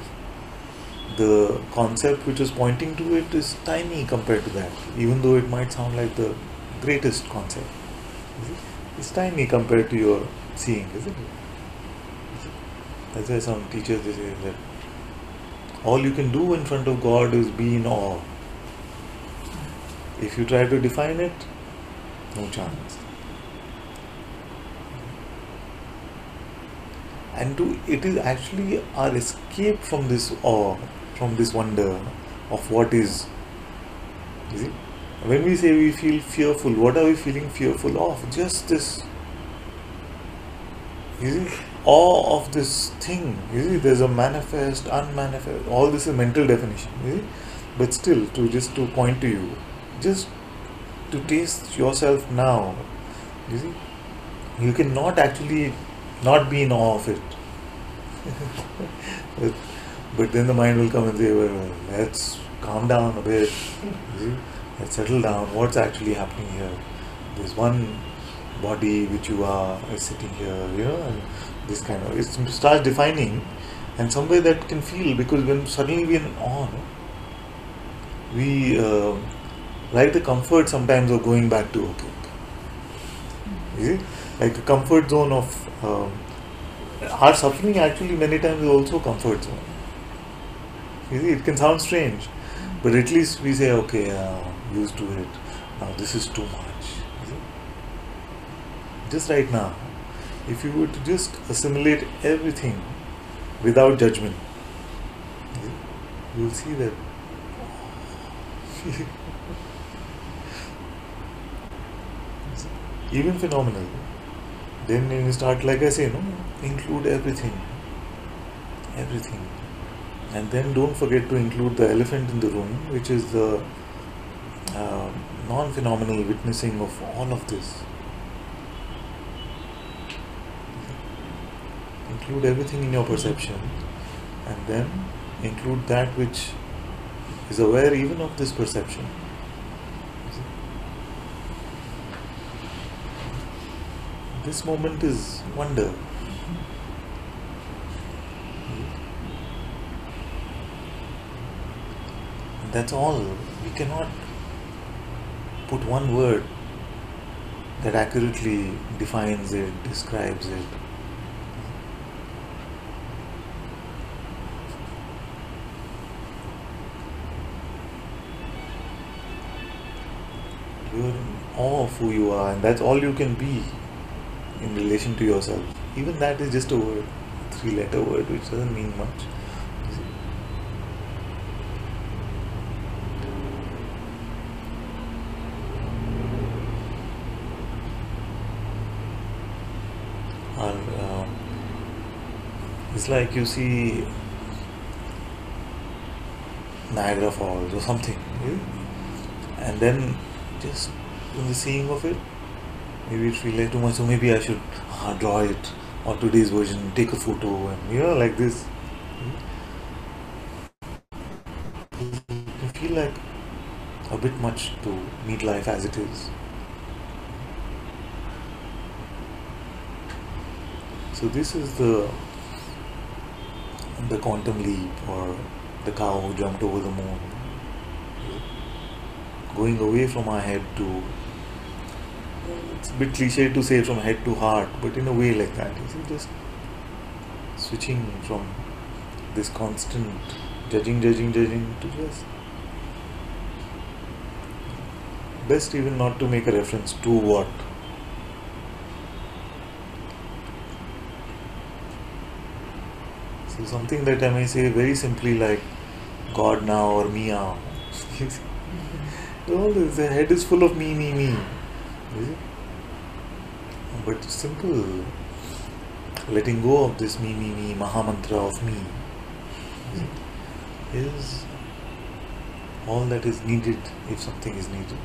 the concept which is pointing to it is tiny compared to that. Even though it might sound like the greatest concept. It's tiny compared to your seeing, isn't it? That's why some teachers they say that all you can do in front of God is be in awe. If you try to define it, no chance. And it is actually our escape from this awe, from this wonder of what is. You see? When we say we feel fearful, what are we feeling fearful of? Just this. You see? Awe of this thing. You see? There's a manifest, unmanifest. All this is mental definition. You see? But still, to point to you, just to taste yourself now. You see? You cannot actually not be in awe of it. but then the mind will come and say, well, let's calm down a bit. You see? Let's settle down. What's actually happening here? There's one body which you are is sitting here, and this kind of, it starts defining, and somewhere that can feel, because when suddenly we're in awe, we like the comfort sometimes of going back to okay. You see? Like the comfort zone of our suffering actually many times is also comfort zone. You see, it can sound strange, but at least we say, okay, used to it. Now this is too much. You see? Just right now, if you were to just assimilate everything without judgment, you will see that even phenomenal. Then you start, like I say, include everything, and then don't forget to include the elephant in the room, which is the non-phenomenal witnessing of all of this. Include everything in your perception, and then include that which is aware even of this perception. This moment is wonder. And that's all. We cannot put one word that accurately defines it, describes it. You're in awe of who you are, and that's all you can be in relation to yourself. Even that is just a word, 3-letter word, which doesn't mean much. It's like you see Niagara Falls or something, and then just in the seeing of it, maybe it feels like too much, so maybe I should draw it, or today's version, take a photo, and like this. You feel like a bit much to meet life as it is. So this is the quantum leap, or the cow who jumped over the moon. Going away from our head to, it's a bit cliche to say from head to heart, but in a way like that. You see, just switching from this constant judging to just, best even not to make a reference to what. So something that I may say very simply like God now or me now. All this, the head is full of me. Is it? But simple, letting go of this me, Mahamantra of me is all that is needed if something is needed.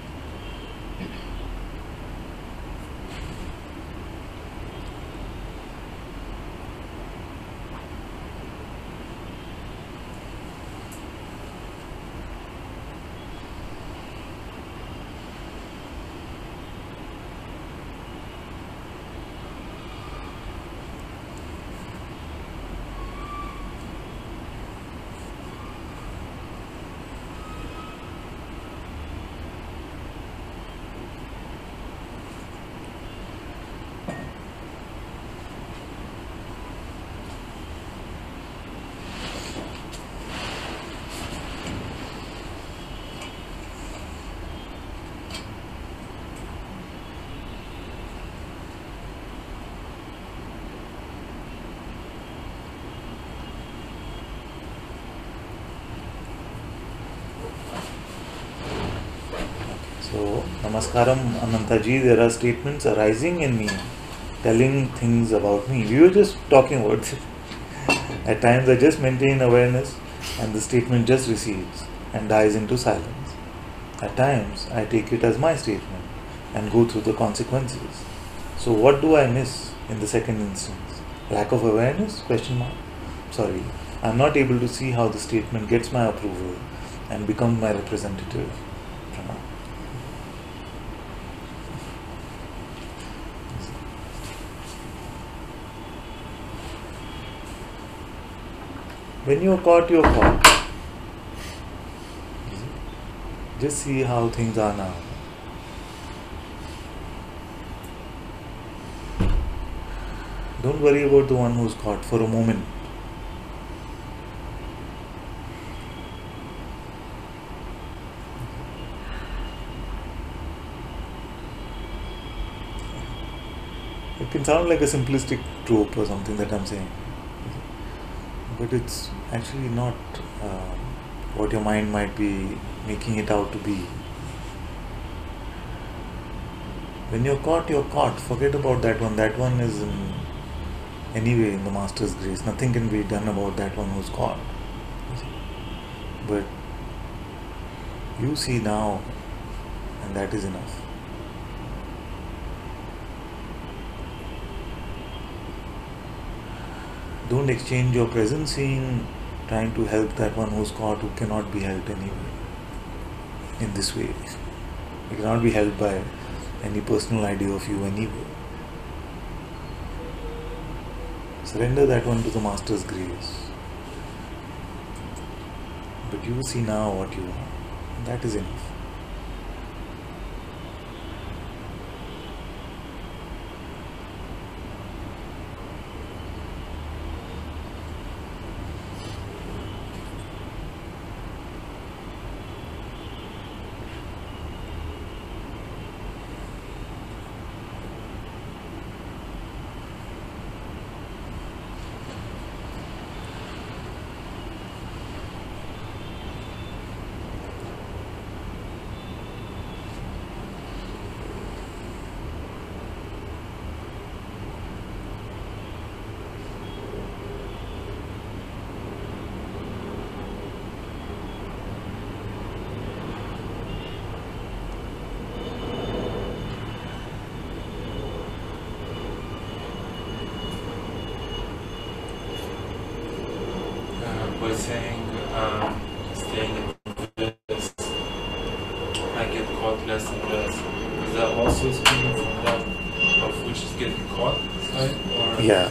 Namaskaram Anantaji, there are statements arising in me, telling things about me. We were just talking about it. At times I just maintain awareness and the statement just recedes and dies into silence. At times I take it as my statement and go through the consequences. So what do I miss in the second instance? Lack of awareness? Question mark. Sorry, I am not able to see how the statement gets my approval and becomes my representative. When you're caught, you're caught. Just see how things are now. Don't worry about the one who's caught for a moment. It can sound like a simplistic trope or something that I'm saying, but it's actually not what your mind might be making it out to be. When you're caught, you're caught. Forget about that one. That one is anyway in the Master's grace. Nothing can be done about that one who's caught. But you see now, and that is enough. Don't exchange your present seeing trying to help that one who's caught, who cannot be helped anyway. In this way, you cannot be helped by any personal idea of you anyway. Surrender that one to the Master's grace. But you see now what you are. That is enough. By saying staying in this, I get caught less and less. Is that also speaking from that of which is getting caught side? Or Yeah.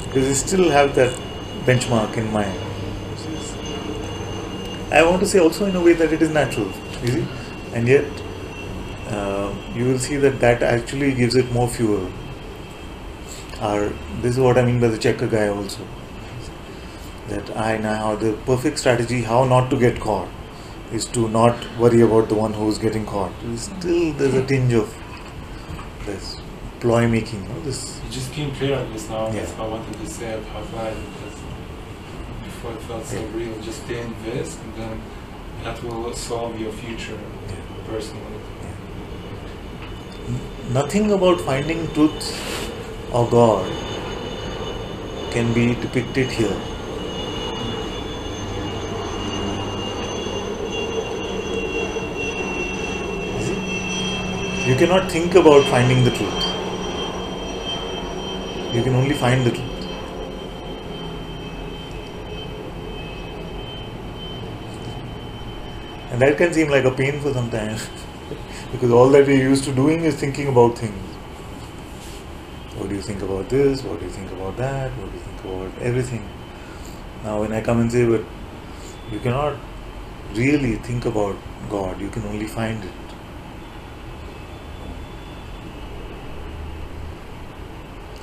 Because you still have that benchmark in mind. I want to say also in a way that it is natural, you see, and yet you will see that actually gives it more fuel. This is what I mean by the checker guy also. That I know the perfect strategy how not to get caught is to not worry about the one who is getting caught. Still there's a tinge of this ploy making. This it just came clear on this now. Yeah. That's what I wanted to say of Half-Life, because before it felt so real. Just stay in this, and then that will solve your future personally. Nothing about finding truth or God can be depicted here. You cannot think about finding the truth. You can only find the truth. And that can seem like a pain for some time because all that we're used to doing is thinking about things. What do you think about this? What do you think about that? What do you think about everything? Now when I come and say, but you cannot really think about God, you can only find it.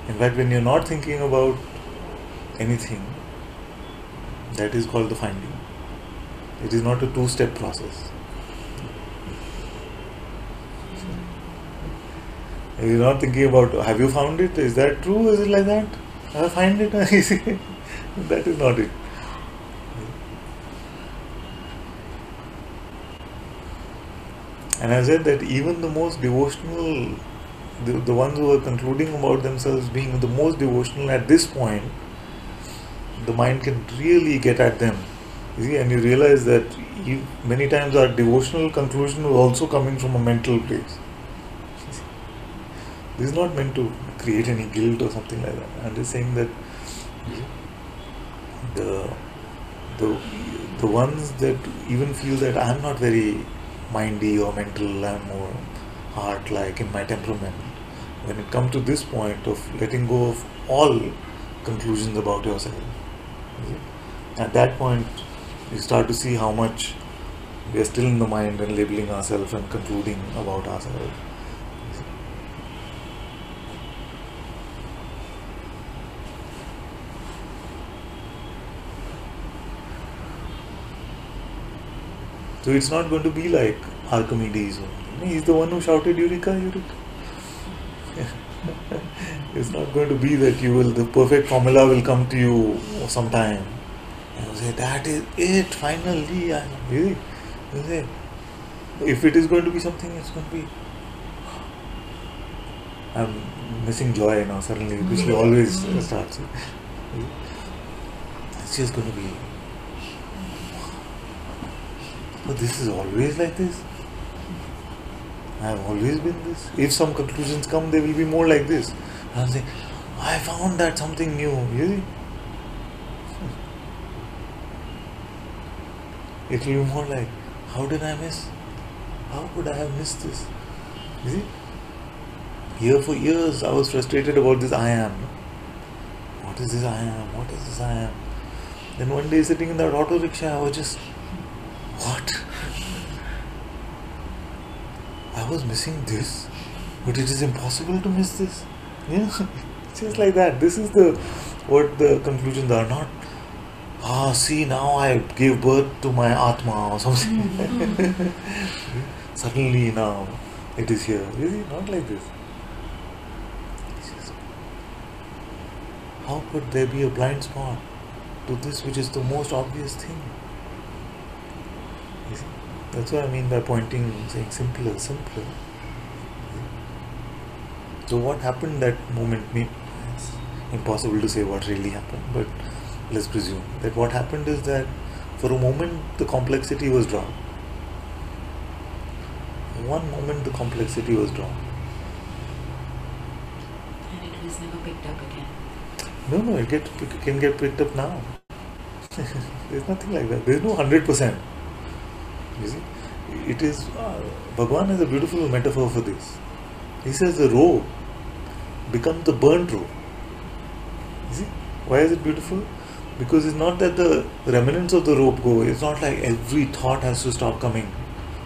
In fact, when you're not thinking about anything, that is called the finding. It is not a two-step process. You're not thinking about, have you found it? Is that true? Is it like that? I find it. That is not it. And I said that even the most devotional, the ones who are concluding about themselves being the most devotional at this point, the mind can really get at them. You see, and you realize that many times our devotional conclusion was also coming from a mental place. This is not meant to create any guilt or something like that. I'm just saying that the ones that even feel that I'm not very mindy or mental, I'm more heart-like in my temperament. When it comes to this point of letting go of all conclusions about yourself, at that point you start to see how much we are still in the mind and labeling ourselves and concluding about ourselves. So it's not going to be like Archimedes. He's the one who shouted Eureka, Eureka. It's not going to be that the perfect formula will come to you sometime. And you say, that is it, finally. You say, if it is going to be something, it's going to be. I'm missing joy now suddenly, which always starts. It's just going to be. But this is always like this. I have always been this. If some conclusions come, they will be more like this. I'll say, I found that something new. You see? It will be more like, how did I miss? How could I have missed this? You see? Here for years I was frustrated about this I am. What is this I am? What is this I am? Then one day sitting in that auto rickshaw, I was just, what? I was missing this, but it is impossible to miss this. Just like that. This is what the conclusions are. Not, see, now I gave birth to my Atma or something. Suddenly now it is here. You see, not like this. How could there be a blind spot to this which is the most obvious thing? You see? That's what I mean by pointing, saying simpler, simpler. So what happened that moment? It's impossible to say what really happened, but let's presume that what happened is that for a moment the complexity was dropped. One moment the complexity was dropped. And it was never picked up again. No, it can get picked up now. There's nothing like that. There's no 100%. You see, it is Bhagavan has a beautiful metaphor for this. He says the rope becomes the burnt rope. You see, why is it beautiful? Because it's not that the remnants of the rope go. It's not like every thought has to stop coming.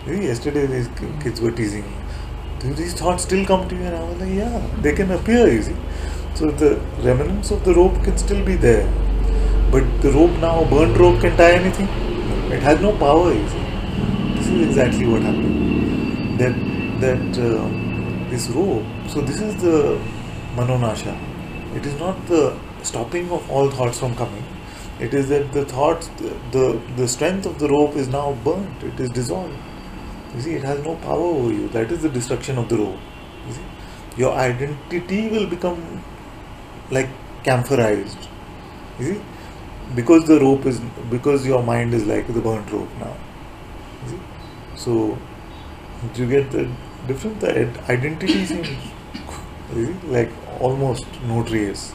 You see, yesterday these kids were teasing me. Do these thoughts still come to you? And I was like, yeah, they can appear. You see, so the remnants of the rope can still be there, but the rope now, burnt rope, can tie anything. It has no power. You see. This is exactly what happened. This rope. So this is the manonasha. It is not the stopping of all thoughts from coming. It is that the thoughts, the strength of the rope is now burnt. It is dissolved. You see, it has no power over you. That is the destruction of the rope. You see, your identity will become like camphorized. You see, because your mind is like the burnt rope now. You see? So you get the difference. The identity seems like almost no trace.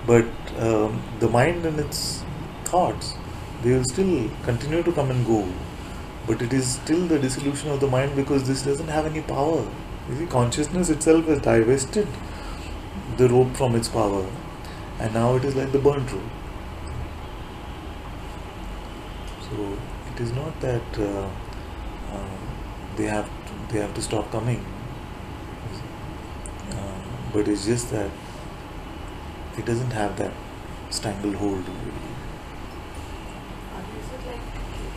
But the mind and its thoughts, they will still continue to come and go. But it is still the dissolution of the mind because this doesn't have any power. You see, consciousness itself has divested the rope from its power, and now it is like the burnt rope. So it is not that they have to stop coming, but it's just that it doesn't have that stranglehold. Or is it like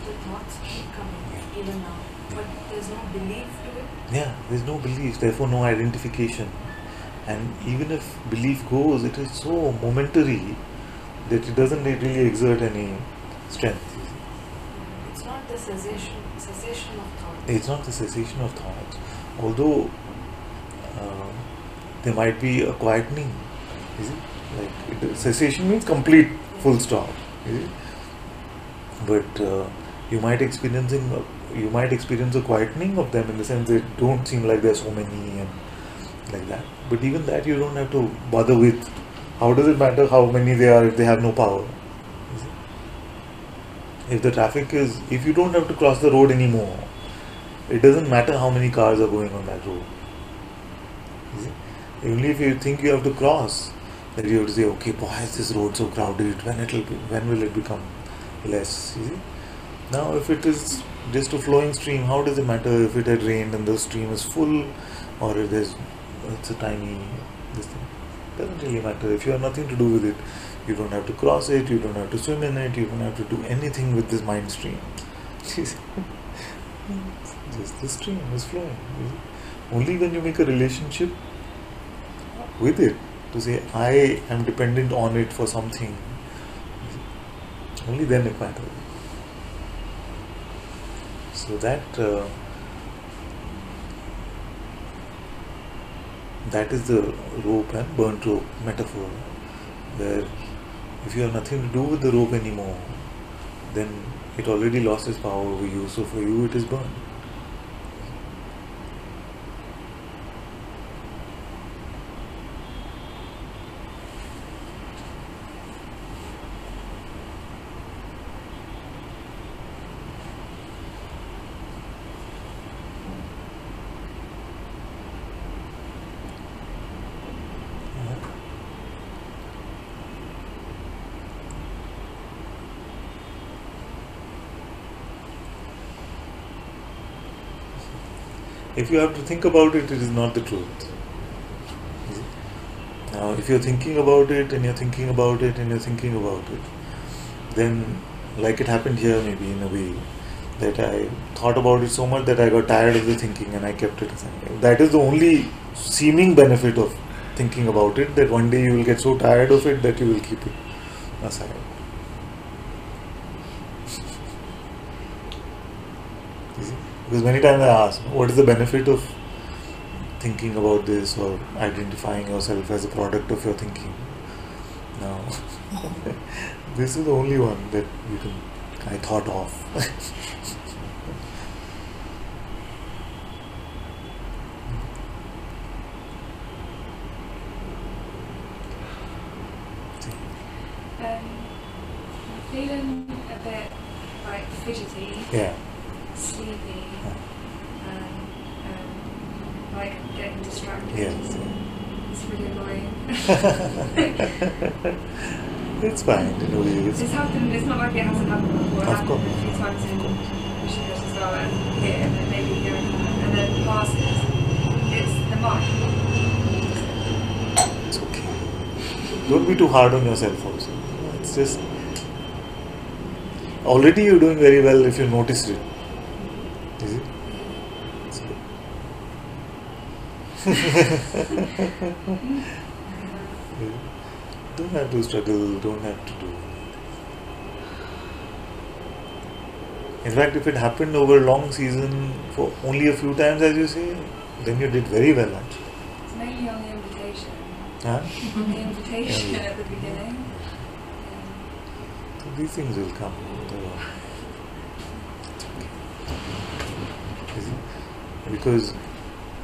the thoughts keep coming even now, but there's no belief to it? Yeah, there's no belief, therefore no identification. And even if belief goes, it is so momentary that it doesn't really exert any strength. It's not the cessation of thought. It's not the cessation of thoughts, although there might be a quietening. Is it? Cessation means complete full stop. Is it? But you might experience a quietening of them, in the sense they don't seem like there are so many and like that. But even that you don't have to bother with. How does it matter how many they are if they have no power? Is it? If you don't have to cross the road anymore, it doesn't matter how many cars are going on that road. Is it? Only if you think you have to cross, that you have to say, okay, why is this road so crowded? When will it become less? You see? Now, if it is just a flowing stream, how does it matter if it had rained and the stream is full, or it's a tiny this thing? Doesn't really matter. If you have nothing to do with it, you don't have to cross it, you don't have to swim in it, you don't have to do anything with this mind stream. Just the stream is flowing. Only when you make a relationship with it, to say, I am dependent on it for something, only then it matters. So that is the rope and burnt rope metaphor, where if you have nothing to do with the rope anymore, then it already lost its power over you, so for you it is burned. If you have to think about it, it is not the truth. Now, if you're thinking about it and you're thinking about it and you're thinking about it, then, like it happened here maybe in a way, that I thought about it so much that I got tired of the thinking and I kept it aside. That is the only seeming benefit of thinking about it, that one day you will get so tired of it that you will keep it aside. Because many times I ask, what is the benefit of thinking about this or identifying yourself as a product of your thinking? Now, this is the only one that I thought of. I'm feeling a bit like fidgety. Yeah. Sleepy, like getting distracted. Yes. It's really annoying. It's fine in a way. It's happened. It's not like it hasn't happened before. It Of happened course. a few times in Michigan as well, and here, and then maybe here and then passes. It's the mind. It's okay. Don't be too hard on yourself also. It's just, already you're doing very well if you noticed it. Is it? It's good. Don't have to struggle, don't have to do. In fact, if it happened over a long season for only a few times, as you say, then you did very well actually. It's mainly on the invitation. Huh? On the invitation at the beginning. So these things will come. Because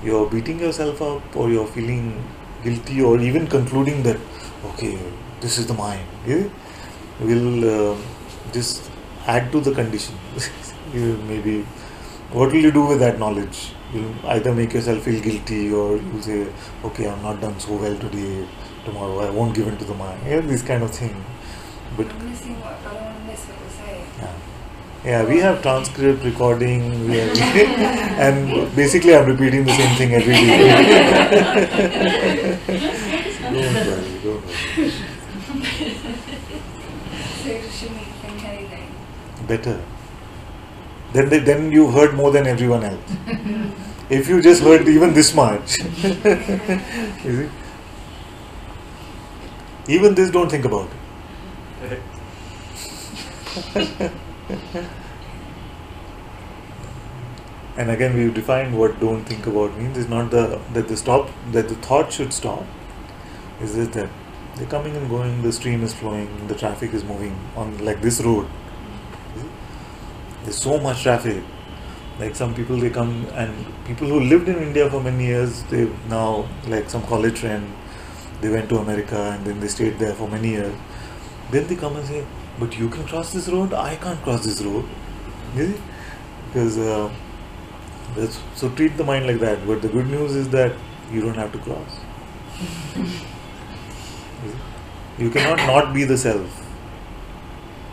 you're beating yourself up, or you're feeling guilty, or even concluding that, okay, this is the mind, will just add to the condition. Maybe, what will you do with that knowledge? You'll either make yourself feel guilty, or you'll say, okay, I'm not done so well today, tomorrow I won't give in to the mind. Yeah, this kind of thing. But I don't want to miss what you're saying. yeah, we have transcript recording, and basically I'm repeating the same thing every day. Don't worry. So you shouldn't think anything. Better. Then you heard more than everyone else. If you just heard even this much, is it? Even this, don't think about it. And again, we've defined what don't think about means. It's not that the thought should stop. It's just that they're coming and going, the stream is flowing, the traffic is moving on like this road. There's so much traffic. Like some people, they come, and people who lived in India for many years, they now, like some college friend, they went to America and then they stayed there for many years. Then they come and say, but you can cross this road, I can't cross this road. You see? Because so treat the mind like that. But the good news is that you don't have to cross. You cannot not be the self.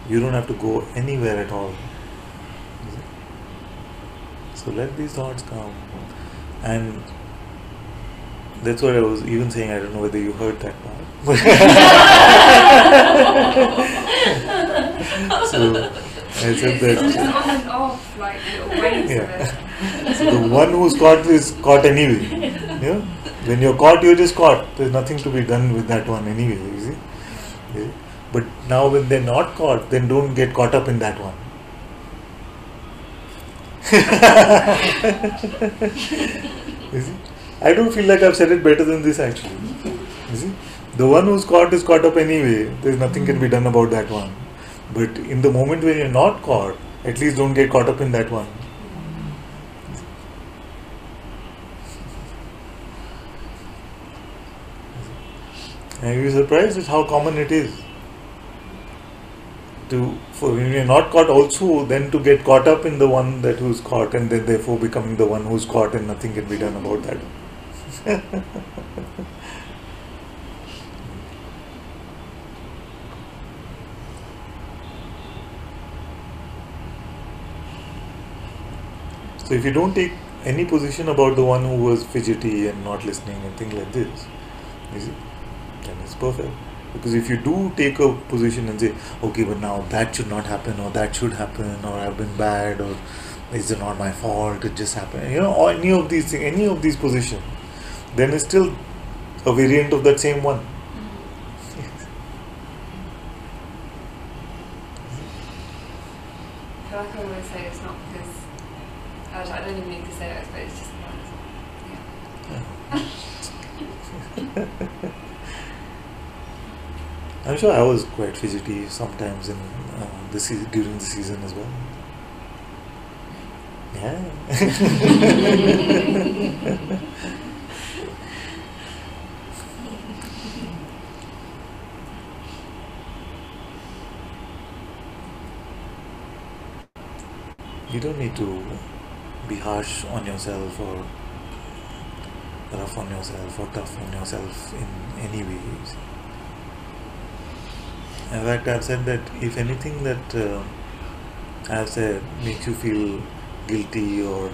You don't have to go anywhere at all. So let these thoughts come. And that's what I was even saying. I don't know whether you heard that part. So I said that. It's on and off, like little waves of it. So the one who's caught is caught anyway. Yeah? When you're caught, you're just caught. There's nothing to be done with that one anyway. You see? Yeah? But now when they're not caught, then don't get caught up in that one. You see? I don't feel like I've said it better than this actually. You see? The one who's caught is caught up anyway. There's nothing can be done about that one. But in the moment when you're not caught, at least don't get caught up in that one. And you're surprised at how common it is. For when you're not caught also, then to get caught up in the one that who's caught, and then therefore becoming the one who's caught, and nothing can be done about that. So if you don't take any position about the one who was fidgety and not listening and things like this, you see, then it's perfect. Because if you do take a position and say, okay, but now that should not happen, or that should happen, or I've been bad, or is it not my fault, it just happened, or any of these things, any of these positions, then it's still a variant of that same one. I feel like I always say it's not because I don't even need to say it, but it's just yeah. I'm sure I was quite fidgety sometimes in during the season as well. Yeah. You don't need to be harsh on yourself or rough on yourself or tough on yourself in any way. In fact, I've said that if anything that I've said makes you feel guilty or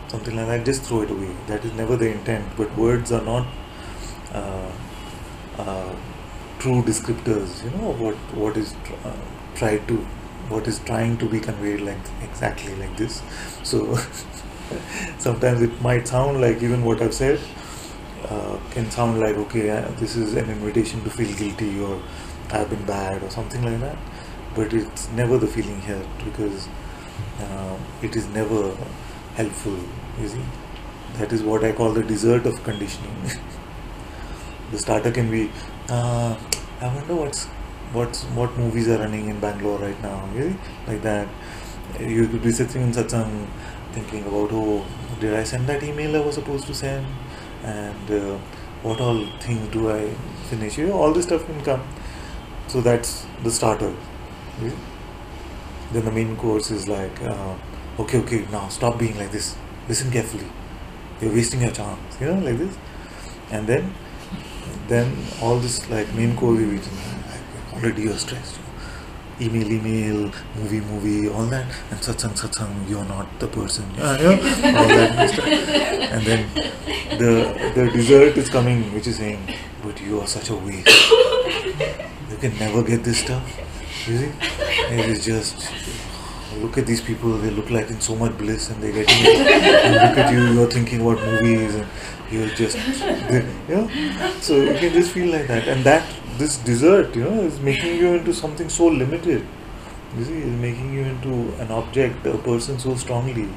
something like that, just throw it away. That is never the intent. But words are not true descriptors, of what is what is trying to be conveyed, like exactly like this. So sometimes it might sound like even what I've said can sound like, okay, this is an invitation to feel guilty or I've been bad or something like that, but it's never the feeling here, because it is never helpful. You see, that is what I call the dessert of conditioning. The starter can be, I wonder what movies are running in Bangalore right now. You see? Like that. You could be sitting in Satsang thinking about, oh, did I send that email I was supposed to send, and what all things do I finish? All this stuff can come. So that's the starter. Yeah? Then the main course is like, okay, now stop being like this. Listen carefully. You're wasting your chance. Like this. And then all this like main course you've eaten. Like, already you're stressed. Email, movie, all that. And satsang, you're not the person. All that stuff. And then the dessert is coming, which is saying, but you are such a waste. You can never get this stuff. You see? It is just, look at these people, they look like in so much bliss and they're getting it. And look at you, you're thinking about movies and you're just, so you can just feel like that. And this dessert, is making you into something so limited. You see, it's making you into an object, a person so strongly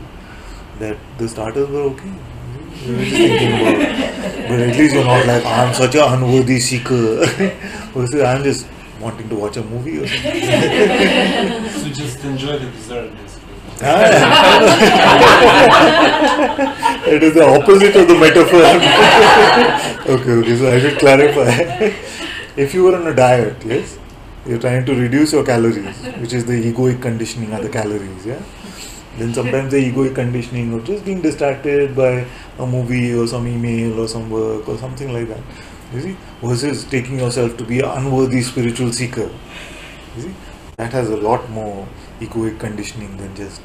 that the starters were okay. You were just thinking about, but at least you're not like, I'm such an unworthy seeker. Versus I'm just wanting to watch a movie or something. So just enjoy the dessert, basically. It is the opposite of the metaphor. Okay, so I should clarify. If you were on a diet, yes, you're trying to reduce your calories, which is the egoic conditioning are the calories, yeah. Then sometimes the egoic conditioning or just being distracted by a movie or some email or some work or something like that. You see, versus taking yourself to be an unworthy spiritual seeker. You see, that has a lot more egoic conditioning than just,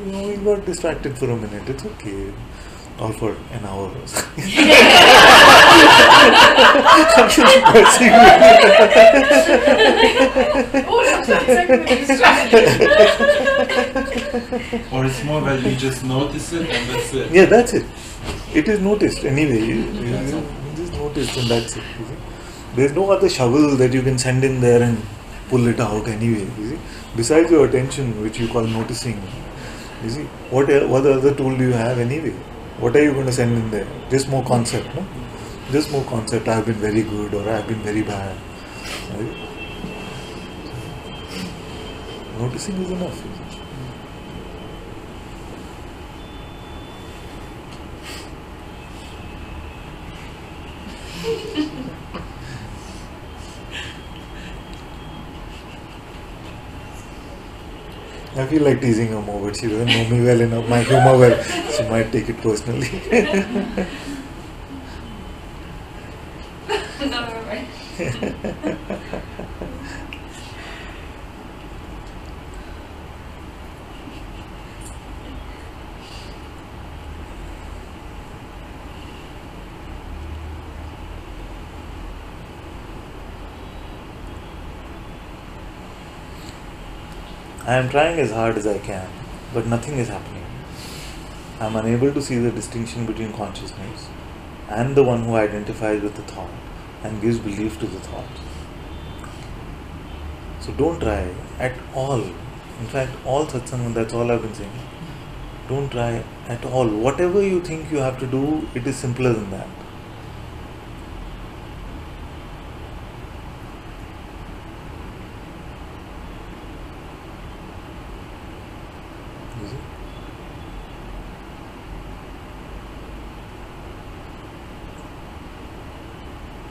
you got distracted for a minute. It's okay. All for an hour or something. Or it's more that you just notice it and that's it. Yeah, that's it. It is noticed anyway. You just noticed and that's it. You see? There's no other shovel that you can send in there and pull it out anyway. You see? Besides your attention, which you call noticing, you see, what other tool do you have anyway? What are you going to send in there? Just more concept, no? Just more concept. I've been very good or I've been very bad. Right? Noticing is enough. I feel like teasing her more, but she doesn't know me well enough, my humor well. She might take it personally. No, right. I am trying as hard as I can, but nothing is happening. I am unable to see the distinction between consciousness and the one who identifies with the thought and gives belief to the thought. So don't try at all. In fact, all satsang, that's all I've been saying. Don't try at all. Whatever you think you have to do, it is simpler than that. You see?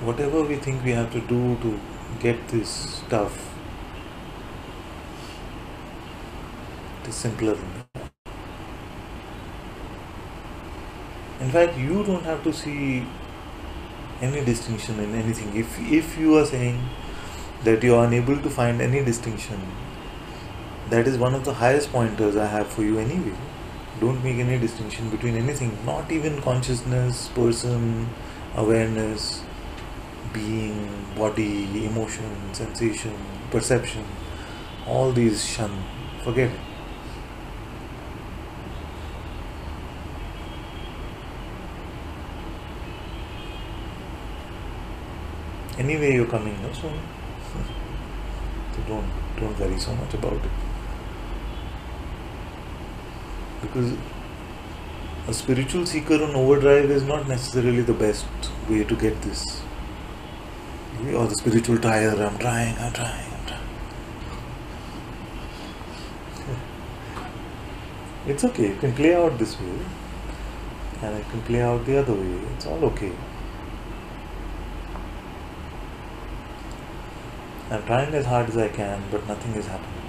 Whatever we think we have to do to get this stuff, it is simpler than that. In fact, you don't have to see any distinction in anything. If you are saying that you are unable to find any distinction, that is one of the highest pointers I have for you anyway. Don't make any distinction between anything, not even consciousness, person, awareness, being, body, emotion, sensation, perception. All these shun. Forget it. Anyway, you're coming, no? So don't worry so much about it. Because a spiritual seeker on overdrive is not necessarily the best way to get this. Or the spiritual tire, I'm trying. It's okay, it can play out this way and it can play out the other way. It's all okay. I'm trying as hard as I can, but nothing is happening.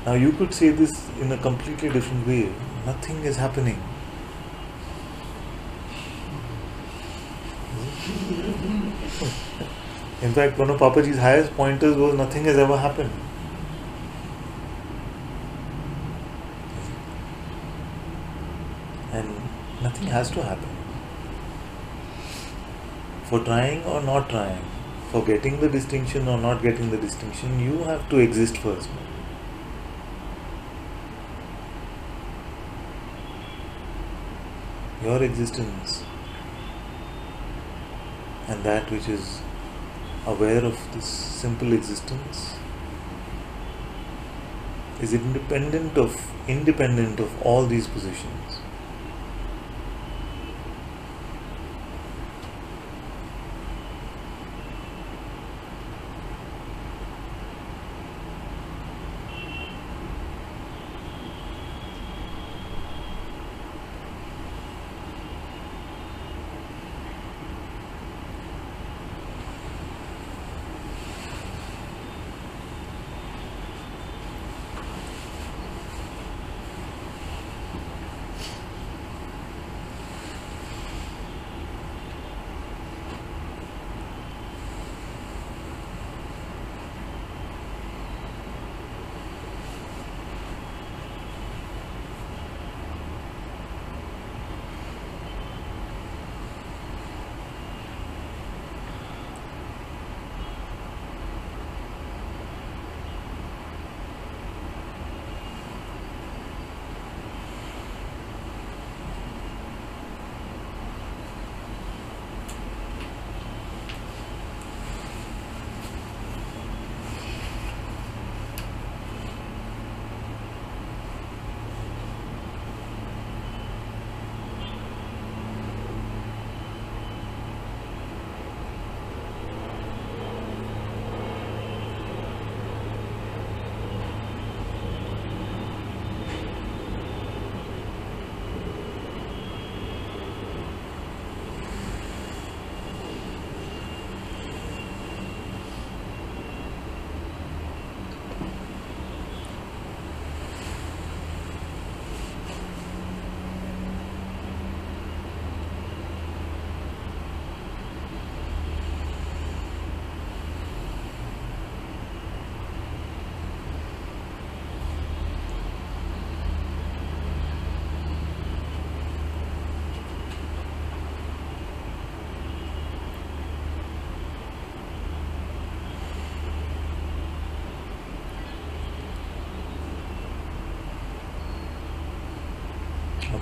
Now you could say this in a completely different way. Nothing is happening. In fact, one of Papaji's highest pointers was nothing has ever happened. And nothing has to happen. For trying or not trying, for getting the distinction or not getting the distinction, you have to exist first. Your existence and that which is aware of this simple existence is independent of all these positions.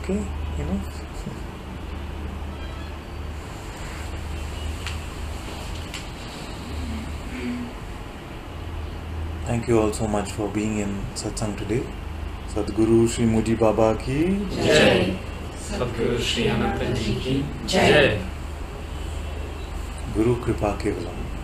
Okay, enough. Thank you all so much for being in Satsang today. Sadguru Sri Muji Baba ki Jai. Sadguru Sri Ananta Ji ki Jai. Guru Kripa Kevalam.